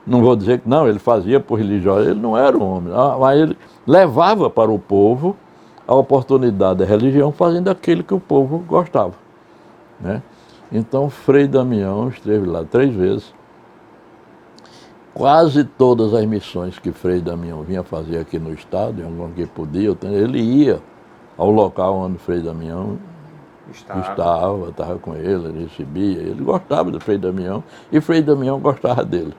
Não vou dizer que não, ele fazia por religioso, ele não era um homem. Mas ele levava para o povo a oportunidade da religião, fazendo aquilo que o povo gostava, né? Então, Frei Damião esteve lá 3 vezes. Quase todas as missões que Frei Damião vinha fazer aqui no estado, em algum que podia, ele ia ao local onde Frei Damião estava com ele recebia, ele gostava de Frei Damião e Frei Damião gostava dele.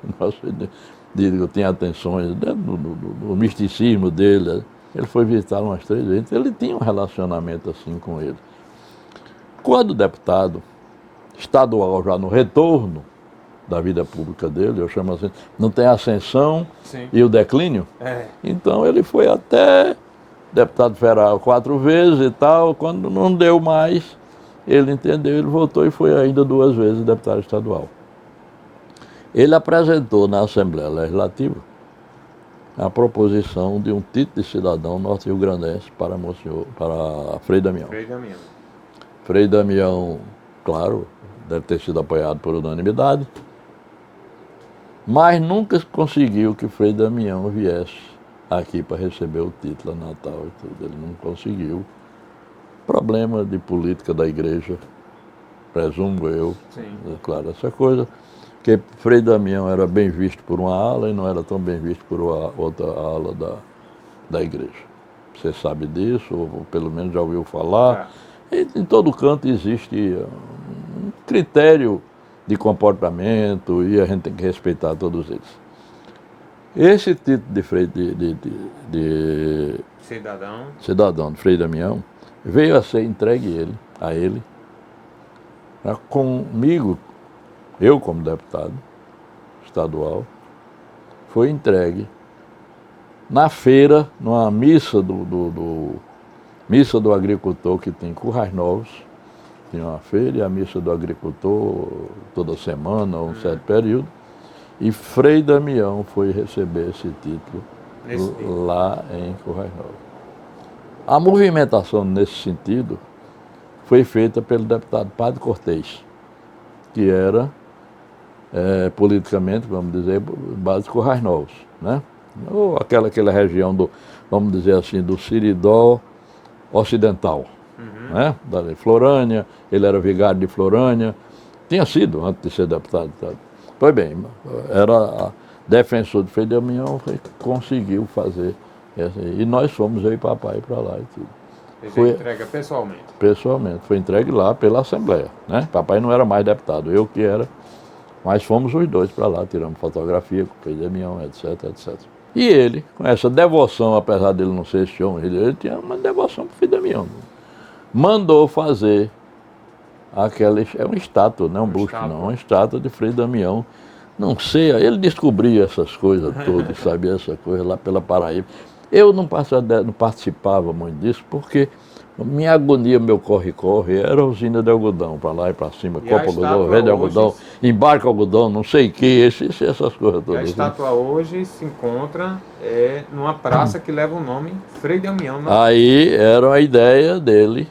Eu tinha atenções do misticismo dele. Ele foi visitá-lo umas 3 vezes, ele tinha um relacionamento assim com ele. Quando deputado estadual, já no retorno da vida pública dele, eu chamo assim, não tem a ascensão. Sim. E o declínio? Então ele foi até deputado federal 4 vezes e tal, quando não deu mais, ele entendeu, ele voltou e foi ainda 2 vezes deputado estadual. Ele apresentou na Assembleia Legislativa a proposição de um título de cidadão norte-rio-grandense para Frei Damião. Frei Damião, claro, deve ter sido apoiado por unanimidade, mas nunca conseguiu que Frei Damião viesse aqui para receber o título a Natal e tudo. Ele não conseguiu. Problema de política da igreja, presumo eu. Sim. Claro, essa coisa, que Frei Damião era bem visto por uma ala e não era tão bem visto por outra ala da igreja. Você sabe disso, ou pelo menos já ouviu falar. E em todo canto existe um critério de comportamento e a gente tem que respeitar todos eles. Esse título de cidadão de Frei Damião veio a ser entregue a ele, comigo, eu como deputado estadual, foi entregue na feira, numa missa missa do agricultor que tem em Currais Novos. Tinha uma feira e a missa do agricultor toda semana, um certo período. E Frei Damião foi receber esse título lá em Currais Novos. A movimentação nesse sentido foi feita pelo deputado Padre Cortês, que era politicamente, vamos dizer, base de Currais Novos, né? Ou aquela região vamos dizer assim, do Siridó Ocidental. Né? Da Florânia, ele era vigário de Florânia, tinha sido antes de ser deputado. Pois bem, era defensor de Frei Damião, conseguiu fazer e nós fomos, eu e papai, para lá e tudo. Foi entregue pessoalmente? Pessoalmente, foi entregue lá pela Assembleia, né? Papai não era mais deputado, eu que era, mas fomos os 2 para lá, tiramos fotografia com Frei Damião, etc, etc. E ele, com essa devoção, apesar dele não ser esse homem, ele tinha uma devoção para Frei Damião. Mandou fazer uma estátua, não é um busto, não, uma estátua de Frei Damião. Não sei, ele descobria essas coisas todas, sabia essa coisa lá pela Paraíba. Eu não participava muito disso, porque minha agonia, meu corre-corre, era a usina de algodão, para lá e para cima, copa algodão, vende algodão, embarca algodão, não sei o que, essas coisas todas. E a estátua hoje se encontra numa praça que leva o nome Frei Damião. Aí era a ideia dele,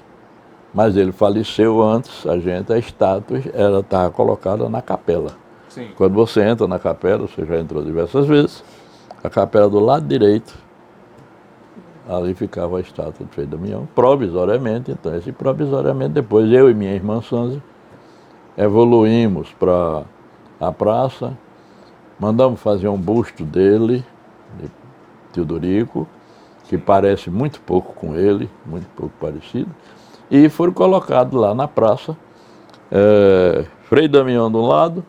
mas ele faleceu antes, a estátua estava colocada na capela. Sim. Quando você entra na capela, você já entrou diversas vezes, a capela do lado direito, ali ficava a estátua de Frei Damião, provisoriamente. Então, esse provisoriamente, depois eu e minha irmã Sanzi evoluímos para a praça, mandamos fazer um busto dele, de Teodorico, que parece muito pouco com ele, muito pouco parecido, e foram colocados lá na praça, Frei Damião de um lado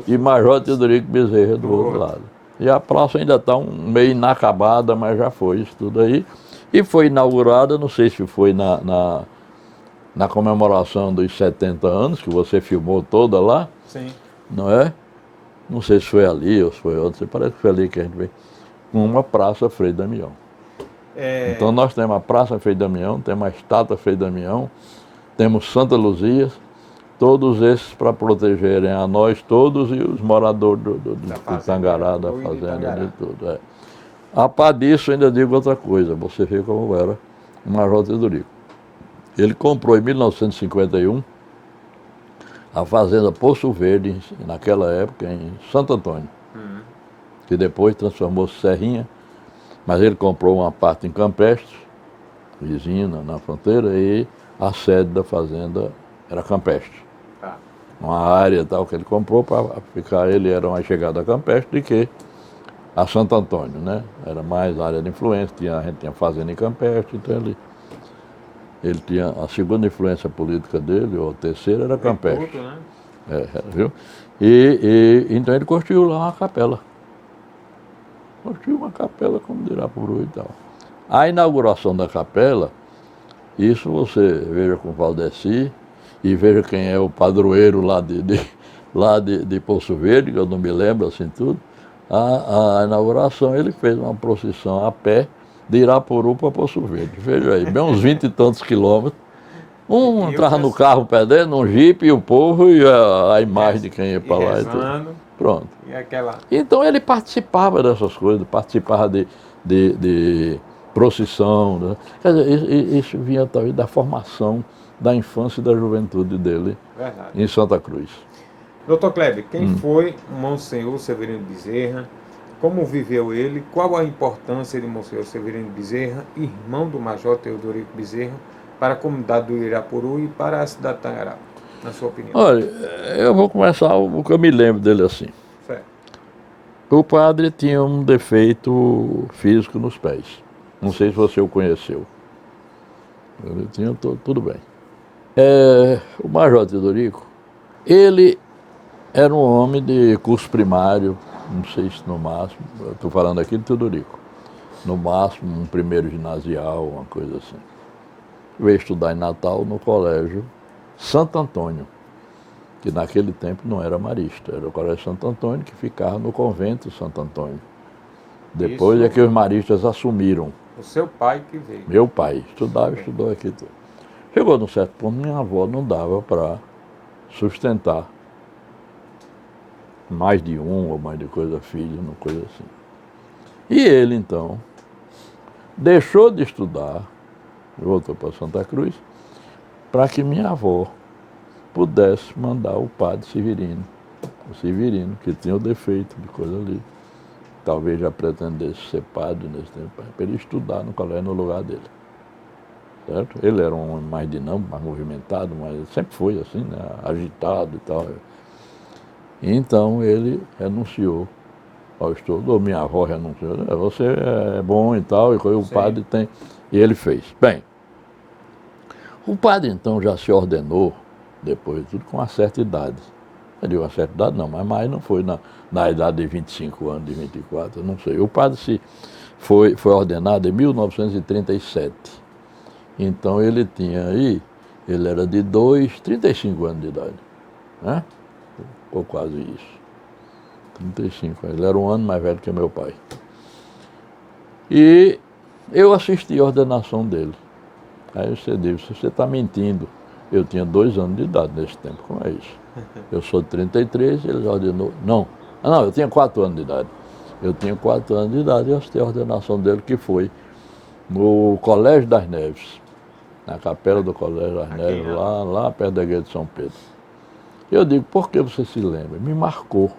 e Major Teodorico Bezerra do outro lado. E a praça ainda está meio inacabada, mas já foi isso tudo aí. E foi inaugurada, não sei se foi na comemoração dos 70 anos, que você filmou toda lá. Sim. Não é? Não sei se foi ali ou se foi outra, parece que foi ali que a gente veio. com uma Praça Frei Damião. Então nós temos a Praça Frei Damião, temos a Estátua Frei Damião, temos Santa Luzia, todos esses para protegerem a nós todos e os moradores do Tangará, da fazenda, de tudo. A par disso, ainda digo outra coisa, você vê como era o Major Teodorico. Ele comprou em 1951 a fazenda Poço Verde, naquela época, em Santo Antônio, que depois transformou-se Serrinha, mas ele comprou uma parte em Campestre, vizinho na fronteira, e a sede da fazenda era Campestre. Uma área tal que ele comprou para ficar, ele era mais chegado a Campestre do que a Santo Antônio, né? Era mais área de influência, a gente tinha fazenda em Campestre, então ele tinha a segunda influência política dele, ou a terceira, era Campestre. Né? Viu? Então ele construiu lá uma capela. Construiu uma capela como de Irapuru e tal. A inauguração da capela, isso você veja com o Valdeci e veja quem é o padroeiro lá de Poço Verde, que eu não me lembro assim tudo. A inauguração, ele fez uma procissão a pé de Irapuru para Poço Verde. Veja aí, bem uns 20 e tantos quilômetros. Um entrava no carro perdendo, um jipe e o povo e a imagem de quem ia para lá. E tudo. Pronto. Então ele participava dessas coisas, participava de procissão. Né? Quer dizer, isso vinha talvez da formação da infância e da juventude dele em Santa Cruz. Doutor Kleber, quem foi Monsenhor Severino Bezerra? Como viveu ele? Qual a importância de Monsenhor Severino Bezerra, irmão do Major Teodorico Bezerra, para a comunidade do Irapuru e para a cidade de Tangará, na sua opinião? Olha, eu vou começar o que eu me lembro dele assim. Certo. O padre tinha um defeito físico nos pés. Não sei se você o conheceu. Ele tinha tudo bem. O Major Teodorico, ele era um homem de curso primário, não sei se no máximo, estou falando aqui de Teodorico, no máximo um primeiro ginasial, uma coisa assim. Veio estudar em Natal no colégio Santo Antônio, que naquele tempo não era marista, era o colégio Santo Antônio que ficava no convento Santo Antônio. Depois Isso, é que os maristas assumiram. O seu pai que veio. Meu pai estudou aqui tudo. Chegou num certo ponto, minha avó não dava para sustentar mais de um ou mais de filhos, uma coisa assim. E ele, então, deixou de estudar, voltou para Santa Cruz, para que minha avó pudesse mandar o padre Severino, que tinha o defeito de coisa ali, talvez já pretendesse ser padre nesse tempo, para ele estudar no colégio no lugar dele. Certo? Ele era um homem mais dinâmico, mais movimentado, mas sempre foi assim, né? Agitado e tal. Então ele renunciou ao estudo, ou minha avó renunciou, você é bom e tal, e o padre tem, e ele fez. Bem, o padre então já se ordenou, depois de tudo, com uma certa idade. Eu digo uma certa idade não, mas mais não foi na idade de 25 anos, de 24, não sei. O padre foi ordenado em 1937. Então ele tinha aí, ele era de 35 anos de idade, né? Ou quase isso. 35 anos. Ele era um ano mais velho que meu pai. E eu assisti a ordenação dele. Aí você diz, você está mentindo. Eu tinha 2 anos de idade nesse tempo, como é isso? Eu sou de 33, ele ordenou. Não, eu tinha 4 anos de idade. Eu tinha 4 anos de idade e eu assisti a ordenação dele, que foi no Colégio das Neves, na capela do Colégio das Neves, lá perto da igreja de São Pedro. Eu digo, por que você se lembra? Me marcou.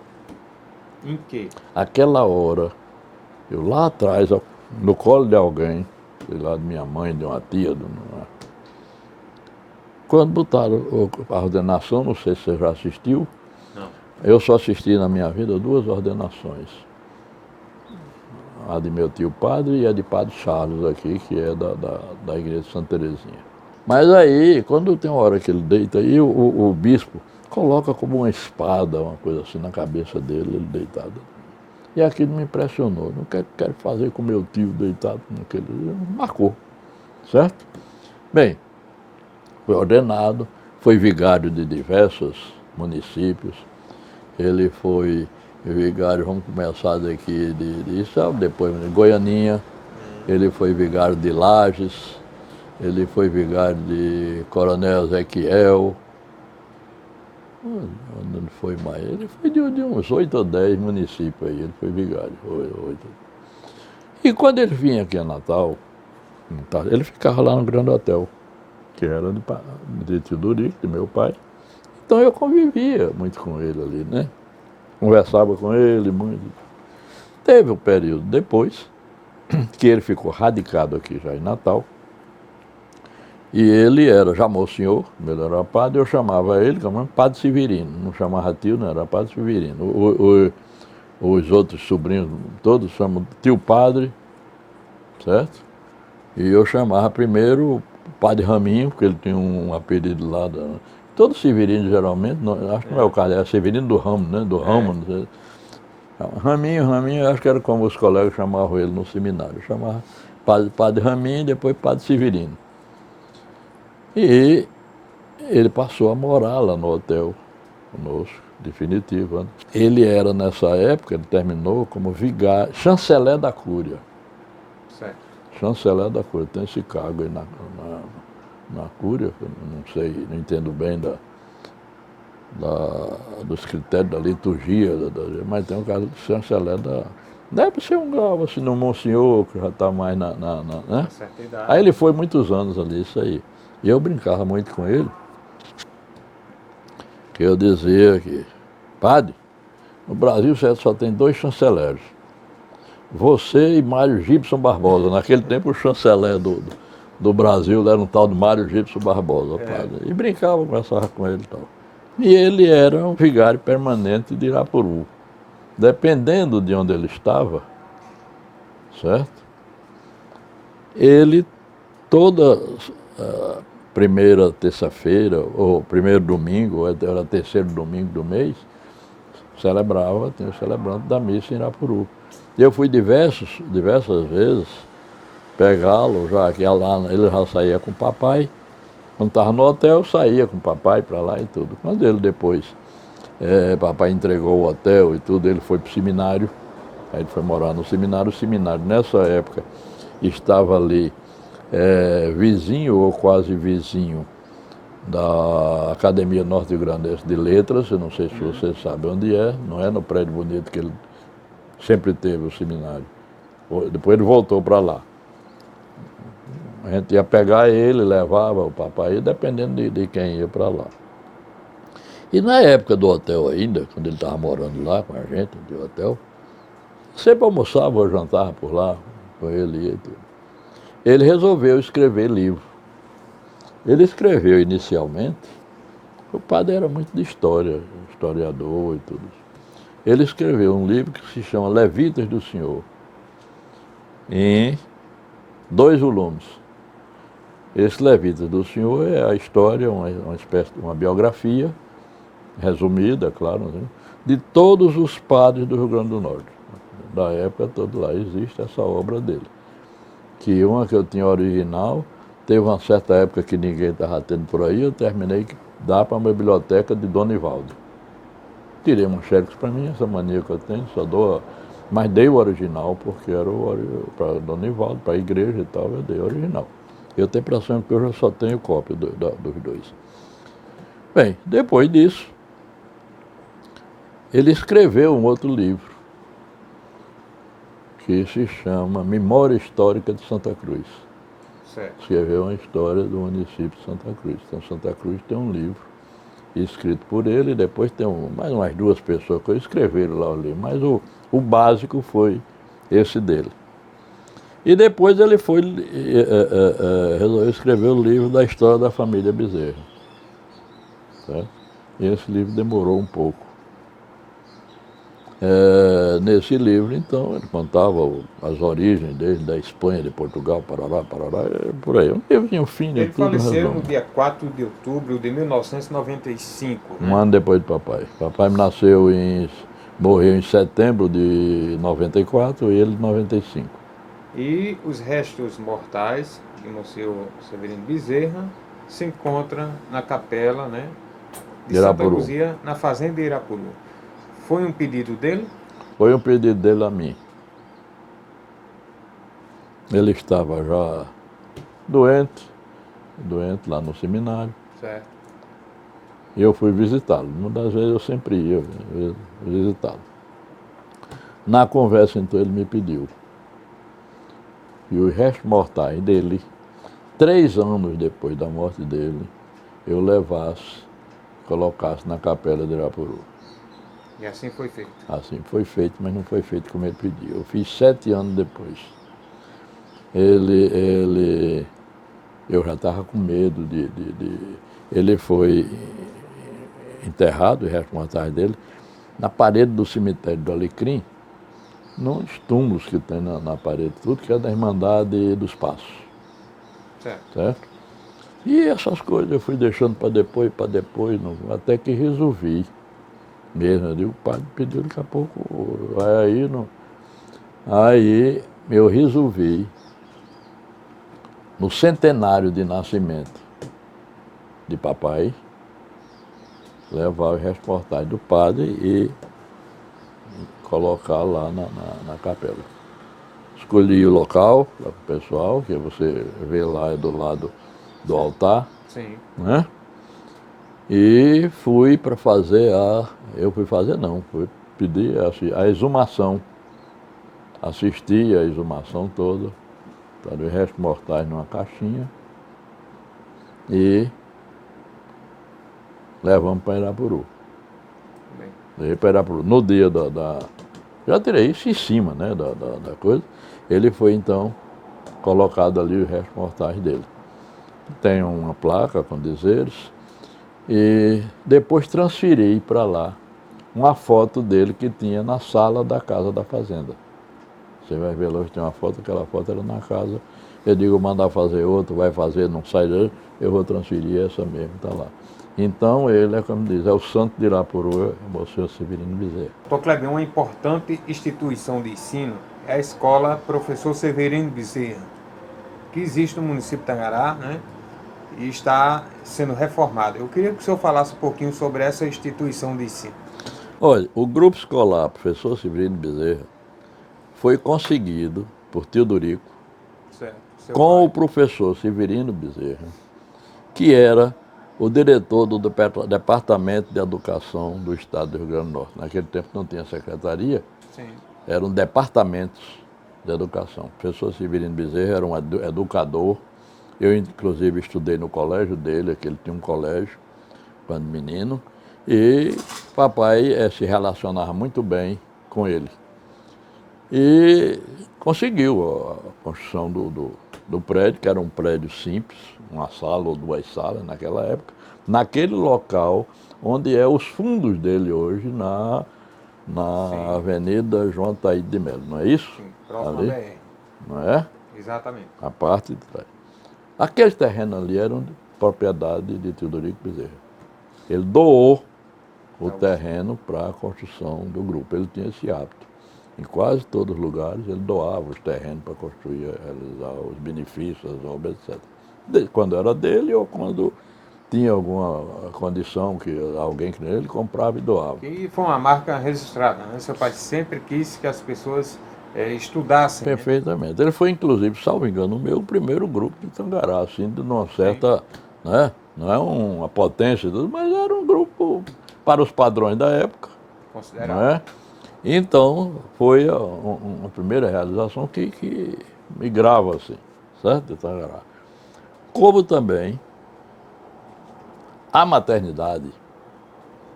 Em quê? Aquela hora, eu lá atrás, no colo de alguém, sei lá, de minha mãe, de uma tia, quando botaram a ordenação, não sei se você já assistiu, não. Eu só assisti na minha vida 2 ordenações. A de meu tio padre e a de padre Charles aqui, que é da igreja de Santa Terezinha. Mas aí, quando tem uma hora que ele deita, aí o bispo coloca como uma espada, uma coisa assim, na cabeça dele, ele deitado. E aquilo me impressionou. Não quero fazer com meu tio deitado naquele. Marcou, certo? Bem, foi ordenado, foi vigário de diversos municípios. Ele foi vigário, vamos começar daqui, isso depois, Goianinha, ele foi vigário de Lages, ele foi vigário de Coronel Ezequiel, onde ele foi mais? Ele foi de uns 8 ou 10 municípios aí, ele foi vigário, 8. E quando ele vinha aqui a Natal, ele ficava lá no Grande Hotel, que era de tio Dorico, de meu pai. Então eu convivia muito com ele ali, né? Conversava com ele muito. Teve um período depois, que ele ficou radicado aqui já em Natal, e ele já monsenhor, ele era padre, eu chamava ele como Padre Severino, não chamava tio, não, era Padre Severino. Os outros sobrinhos, todos chamam tio Padre, certo? E eu chamava primeiro o Padre Raminho, porque ele tinha um apelido lá. Todo Severino, geralmente, acho que não é o caso, é Severino do Ramo, né? Do Ramo, não sei. Raminho, acho que era como os colegas chamavam ele no seminário. Eu chamava Padre Raminho e depois Padre Severino. E ele passou a morar lá no hotel conosco, definitivo. Né? Ele era, nessa época, ele terminou como vigário, chanceler da Cúria. Certo. Chanceler da Cúria, tem esse cargo aí na Cúria, eu não sei, não entendo bem dos critérios da liturgia, mas tem um caso de chanceler da... Deve ser um grau, assim, no Monsenhor, que já está mais né? Certa idade. Aí ele foi muitos anos ali, isso aí. E eu brincava muito com ele, que eu dizia que, padre, no Brasil só tem 2 chanceleres. Você e Mário Gibson Barbosa. Naquele tempo o chanceler do Brasil era um tal de Mário Gibson Barbosa. Padre. E brincava, conversava com ele e tal. E ele era um vigário permanente de Irapuru. Dependendo de onde ele estava, certo? Ele, toda primeira terça-feira, ou primeiro domingo, ou era terceiro domingo do mês, tinha o celebrante da missa em Irapuru. E eu fui diversas vezes pegá-lo, já que ele já saía com o papai. Quando estava no hotel, eu saía com o papai para lá e tudo. Quando ele depois, papai entregou o hotel e tudo, ele foi para o seminário. Aí ele foi morar no seminário. O seminário, nessa época, estava ali vizinho ou quase vizinho da Academia Norte Grandense de Letras. Eu não sei se você sabe onde é. Não é no prédio bonito que ele sempre teve o seminário. Depois ele voltou para lá. A gente ia pegar ele, levava o papai, dependendo de quem ia para lá. E na época do hotel ainda, quando ele estava morando lá com a gente, no hotel, sempre almoçava ou jantava por lá, com ele e tudo. Ele resolveu escrever livro. Ele escreveu inicialmente, o padre era muito de história, historiador e tudo isso. Ele escreveu um livro que se chama Levitas do Senhor, em 2 volumes. Esse Levitas do Senhor é a história, uma espécie de uma biografia, resumida, claro, né, de todos os padres do Rio Grande do Norte. Da época toda lá existe essa obra dele. Que uma que eu tinha original, teve uma certa época que ninguém estava tendo por aí, eu terminei que dá para a biblioteca de Dona Ivaldo. Tirei um xerox para mim, essa mania que eu tenho, só dou, mas dei o original, porque era para Dona Ivaldo, para a igreja e tal, eu dei o original. Eu tenho a impressão que eu já só tenho cópia dos 2. Bem, depois disso, ele escreveu um outro livro, que se chama Memória Histórica de Santa Cruz. Certo. Escreveu uma história do município de Santa Cruz. Então, Santa Cruz tem um livro escrito por ele, e depois tem mais umas 2 pessoas que escreveram lá o livro, mas o básico foi esse dele. E depois ele resolveu escrever o livro da história da família Bezerra. Certo? E esse livro demorou um pouco. Nesse livro, então, ele contava as origens dele, da Espanha, de Portugal, parará, por aí. Um livrinho fino. Ele faleceu no dia 4 de outubro de 1995. Um ano depois do papai. Papai morreu em setembro de 94 e ele de 95. E os restos mortais de Monsenhor Severino Bezerra se encontram na capela, né, de Santa Luzia, na fazenda de Irapuru. Foi um pedido dele? Foi um pedido dele a mim. Ele estava já doente lá no seminário. Certo. E eu fui visitá-lo. Uma das vezes eu sempre ia visitá-lo. Na conversa, então, ele me pediu que os restos mortais dele, 3 anos depois da morte dele, eu levasse, colocasse na capela de Irapuru. E assim foi feito. Assim foi feito, mas não foi feito como ele pediu. Eu fiz 7 anos depois. Eu já estava com medo Ele foi enterrado, os restos mortais dele, na parede do cemitério do Alecrim, nos túmulos que tem na parede, tudo que é da Irmandade dos Passos. Certo? E essas coisas eu fui deixando para depois, até que resolvi mesmo. Eu digo, o padre pediu daqui a pouco, vai aí, não. Aí eu resolvi, no centenário de nascimento de papai, levar os restos mortais do padre e colocar lá na capela. Escolhi o local para o pessoal, que você vê lá, é do lado do altar. Sim. Né? E fui para fazer fui pedir a exumação. Assisti a exumação toda, os restos mortais numa caixinha e levamos para Irapuru. Levei para Irapuru. No dia já tirei isso em cima, né, da coisa. Ele foi, então, colocado ali os restos mortais dele. Tem uma placa com dizeres e depois transferi para lá uma foto dele que tinha na sala da casa da fazenda. Você vai ver lá, hoje tem uma foto, aquela foto era na casa. Eu digo, mandar fazer outro, vai fazer, não sai daí, eu vou transferir essa mesmo, está lá. Então ele é, como diz, é o santo de Irapuru, é o Senhor Severino Bezerra. Dr. Kleber, uma importante instituição de ensino é a escola Professor Severino Bezerra, que existe no município de Tangará, né? E está sendo reformada. Eu queria que o senhor falasse um pouquinho sobre essa instituição de ensino. Olha, o grupo escolar Professor Severino Bezerra foi conseguido por Teodorico, com o professor Severino Bezerra, que era o diretor do Departamento de Educação do Estado do Rio Grande do Norte. Naquele tempo não tinha secretaria, sim, eram departamentos de educação. O professor Severino Bezerra era um educador. Eu, inclusive, estudei no colégio dele, que ele tinha um colégio, quando menino, e papai se relacionava muito bem com ele. E conseguiu a construção do prédio, que era um prédio simples, uma sala ou 2 salas naquela época, naquele local onde é os fundos dele hoje, na Avenida João Taíde de Melo, não é isso? Sim, próximo ali, BR. Não é? Exatamente. A parte de trás. Aqueles terrenos ali eram de propriedade de Teodorico Bezerra. Ele doou o terreno para a construção do grupo. Ele tinha esse hábito. Em quase todos os lugares ele doava os terrenos para construir, realizar os benefícios, as obras, etc. Quando era dele ou quando tinha alguma condição que alguém que ele comprava e doava. E foi uma marca registrada, né? Seu pai sempre quis que as pessoas estudassem. Perfeitamente. Né? Ele foi, inclusive, salvo engano, o meu primeiro grupo de Tangará, assim, de uma certa, né? Não é uma potência, mas era um grupo para os padrões da época. Considerável. Né? Então, foi uma primeira realização que migrava, assim, certo? De Tangará. Como também a maternidade,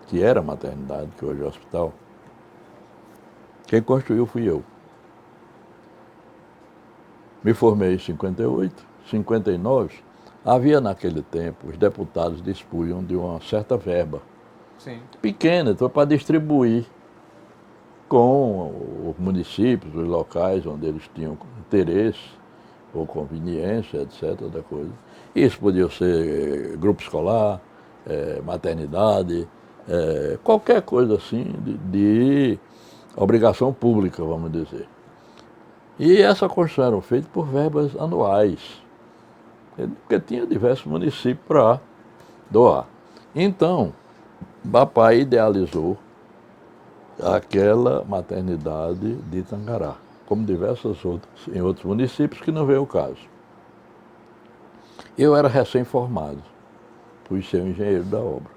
que era a maternidade, que hoje é o hospital, quem construiu fui eu. Me formei em 58, 59, havia naquele tempo, os deputados dispunham de uma certa verba, sim, pequena, então para distribuir com os municípios, os locais onde eles tinham interesse ou conveniência, etc. da coisa. Isso podia ser grupo escolar, maternidade, qualquer coisa assim de obrigação pública, vamos dizer. E essa construção era feita por verbas anuais, porque tinha diversos municípios para doar. Então, papai idealizou aquela maternidade de Tangará, como diversas outras em outros municípios, que não veio o caso. Eu era recém-formado, fui ser um engenheiro da obra.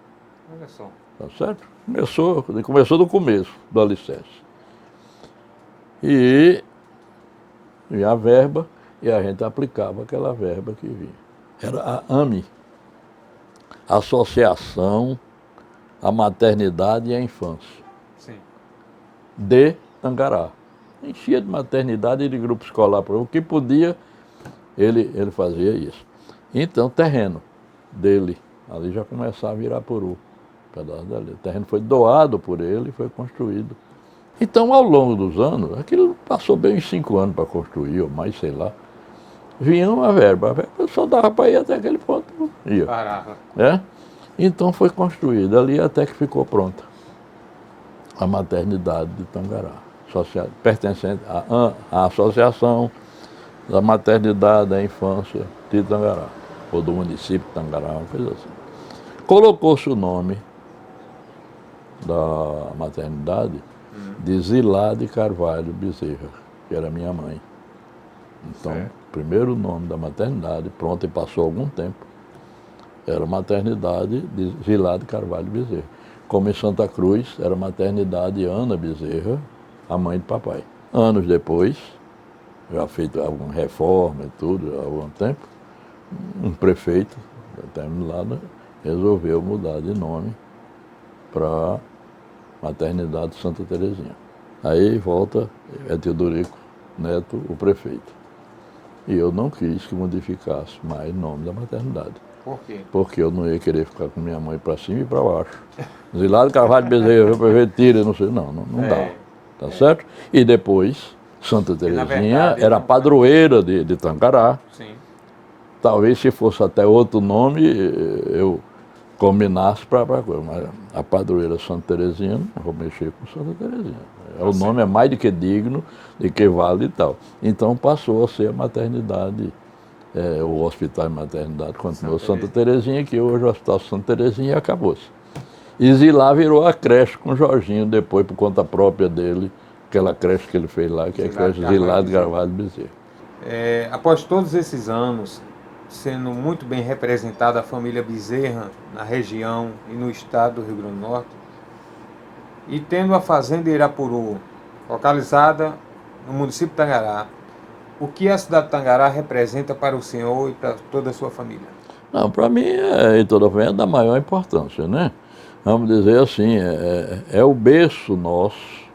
Olha só. Tá certo? Começou do começo, do alicerce. E a verba, e a gente aplicava aquela verba que vinha. Era a AME, Associação à Maternidade e à Infância, Sim. de Tangará. Enchia de maternidade e de grupo escolar. O que podia, ele fazia isso. Então, terreno dele, ali já começava a virar puru. Pedaço dali. O terreno foi doado por ele e foi construído. Então, ao longo dos anos, aquilo passou bem uns 5 anos para construir, ou mais, sei lá. Vinha uma verba. A verba só dava para ir até aquele ponto. Ia. Parava. Então foi construída ali até que ficou pronta a maternidade de Tangará, pertencente à Associação da Maternidade da Infância de Tangará, ou do município de Tangará, uma coisa assim. Colocou-se o nome da maternidade de Zilá de Carvalho Bezerra, que era minha mãe. Então, o primeiro nome da maternidade, pronto, e passou algum tempo, era a maternidade de Zilá de Carvalho Bezerra. Como em Santa Cruz, era a maternidade Ana Bezerra, a mãe de papai. Anos depois, já feito alguma reforma e tudo, há algum tempo, um prefeito, determinado, resolveu mudar de nome para Maternidade Santa Terezinha. Aí volta Teodorico Neto, o prefeito. E eu não quis que modificasse mais o nome da maternidade. Por quê? Porque eu não ia querer ficar com minha mãe para cima e para baixo. Zilá de Carvalho Bezerra, o prefeito tira, não sei, não dá. Tá certo? E depois, Santa Terezinha verdade, era a padroeira de Tangará. Sim. Talvez se fosse até outro nome, eu combinasse para coisa. Mas a padroeira Santa Terezinha, não vou mexer com Santa Terezinha. O nome é mais do que digno, de que vale e tal. Então passou a ser a maternidade, o hospital de maternidade continuou Santa Terezinha, que hoje é o Hospital Santa Terezinha, e acabou-se. E Zilá virou a creche com o Jorginho, depois por conta própria dele, aquela creche que ele fez lá, que é a creche Zilá de Carvalho Bezerra. Após todos esses anos, sendo muito bem representada a família Bezerra na região e no estado do Rio Grande do Norte, e tendo a fazenda Irapuru localizada no município de Tangará, o que a cidade de Tangará representa para o senhor e para toda a sua família? Não, para mim, e toda a família, é da maior importância, né? Vamos dizer assim, é o berço nosso,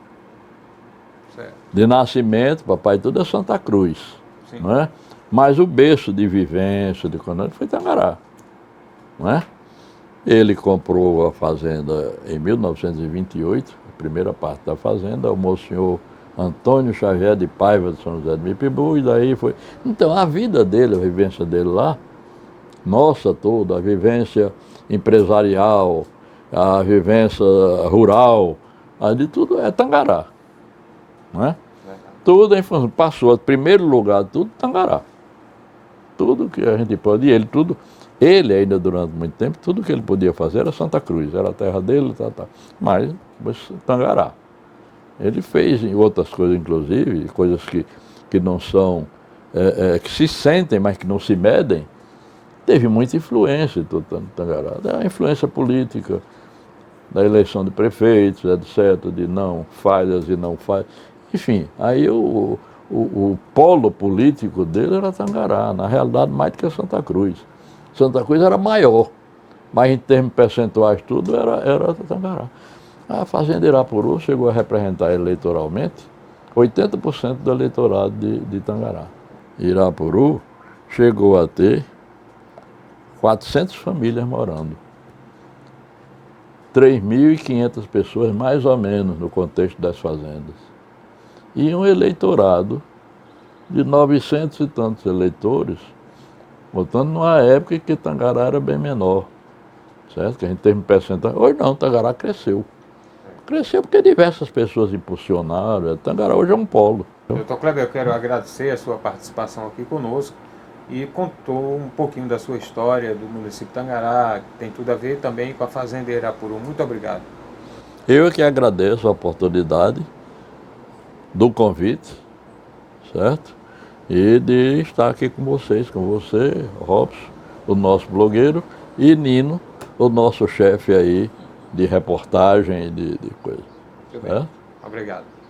Certo. de nascimento, papai, tudo é Santa Cruz, Sim. não é? Mas o berço de vivência, de quando foi Tangará, não é? Ele comprou a fazenda em 1928, a primeira parte da fazenda, o monsenhor Antônio Xavier de Paiva de São José de Mipibu, e daí foi... Então, a vida dele, a vivência dele lá, nossa toda, a vivência empresarial, a vivência rural, de tudo é Tangará, não é? Tudo em função, passou, em primeiro lugar, tudo Tangará. Tudo que a gente pode, ele ainda durante muito tempo, tudo que ele podia fazer era Santa Cruz, era a terra dele, mas Tangará. Ele fez em outras coisas, inclusive, coisas que não são, que se sentem, mas que não se medem, teve muita influência em todo Tangará, a influência política, da eleição de prefeitos, etc., de não falhas e não falhas. Enfim, aí o polo político dele era Tangará, na realidade mais do que Santa Cruz. Santa Cruz era maior, mas em termos percentuais tudo era Tangará. A fazenda Irapuru chegou a representar eleitoralmente 80% do eleitorado de Tangará. Irapuru chegou a ter 400 famílias morando. 3.500 pessoas, mais ou menos, no contexto das fazendas. E um eleitorado de 900 e tantos eleitores, voltando numa época em que Tangará era bem menor, certo? Que a gente teve um percentual. Hoje não, Tangará cresceu. Cresceu porque diversas pessoas impulsionaram. Tangará hoje é um polo. Doutor Kleber, eu quero agradecer a sua participação aqui conosco e contou um pouquinho da sua história do município de Tangará, que tem tudo a ver também com a fazenda Irapuru. Muito obrigado. Eu é que agradeço a oportunidade do convite, certo? E de estar aqui com vocês, com você, Robson, o nosso blogueiro, e Nino, o nosso chefe aí de reportagem e de coisa. Muito bem. Certo? Obrigado.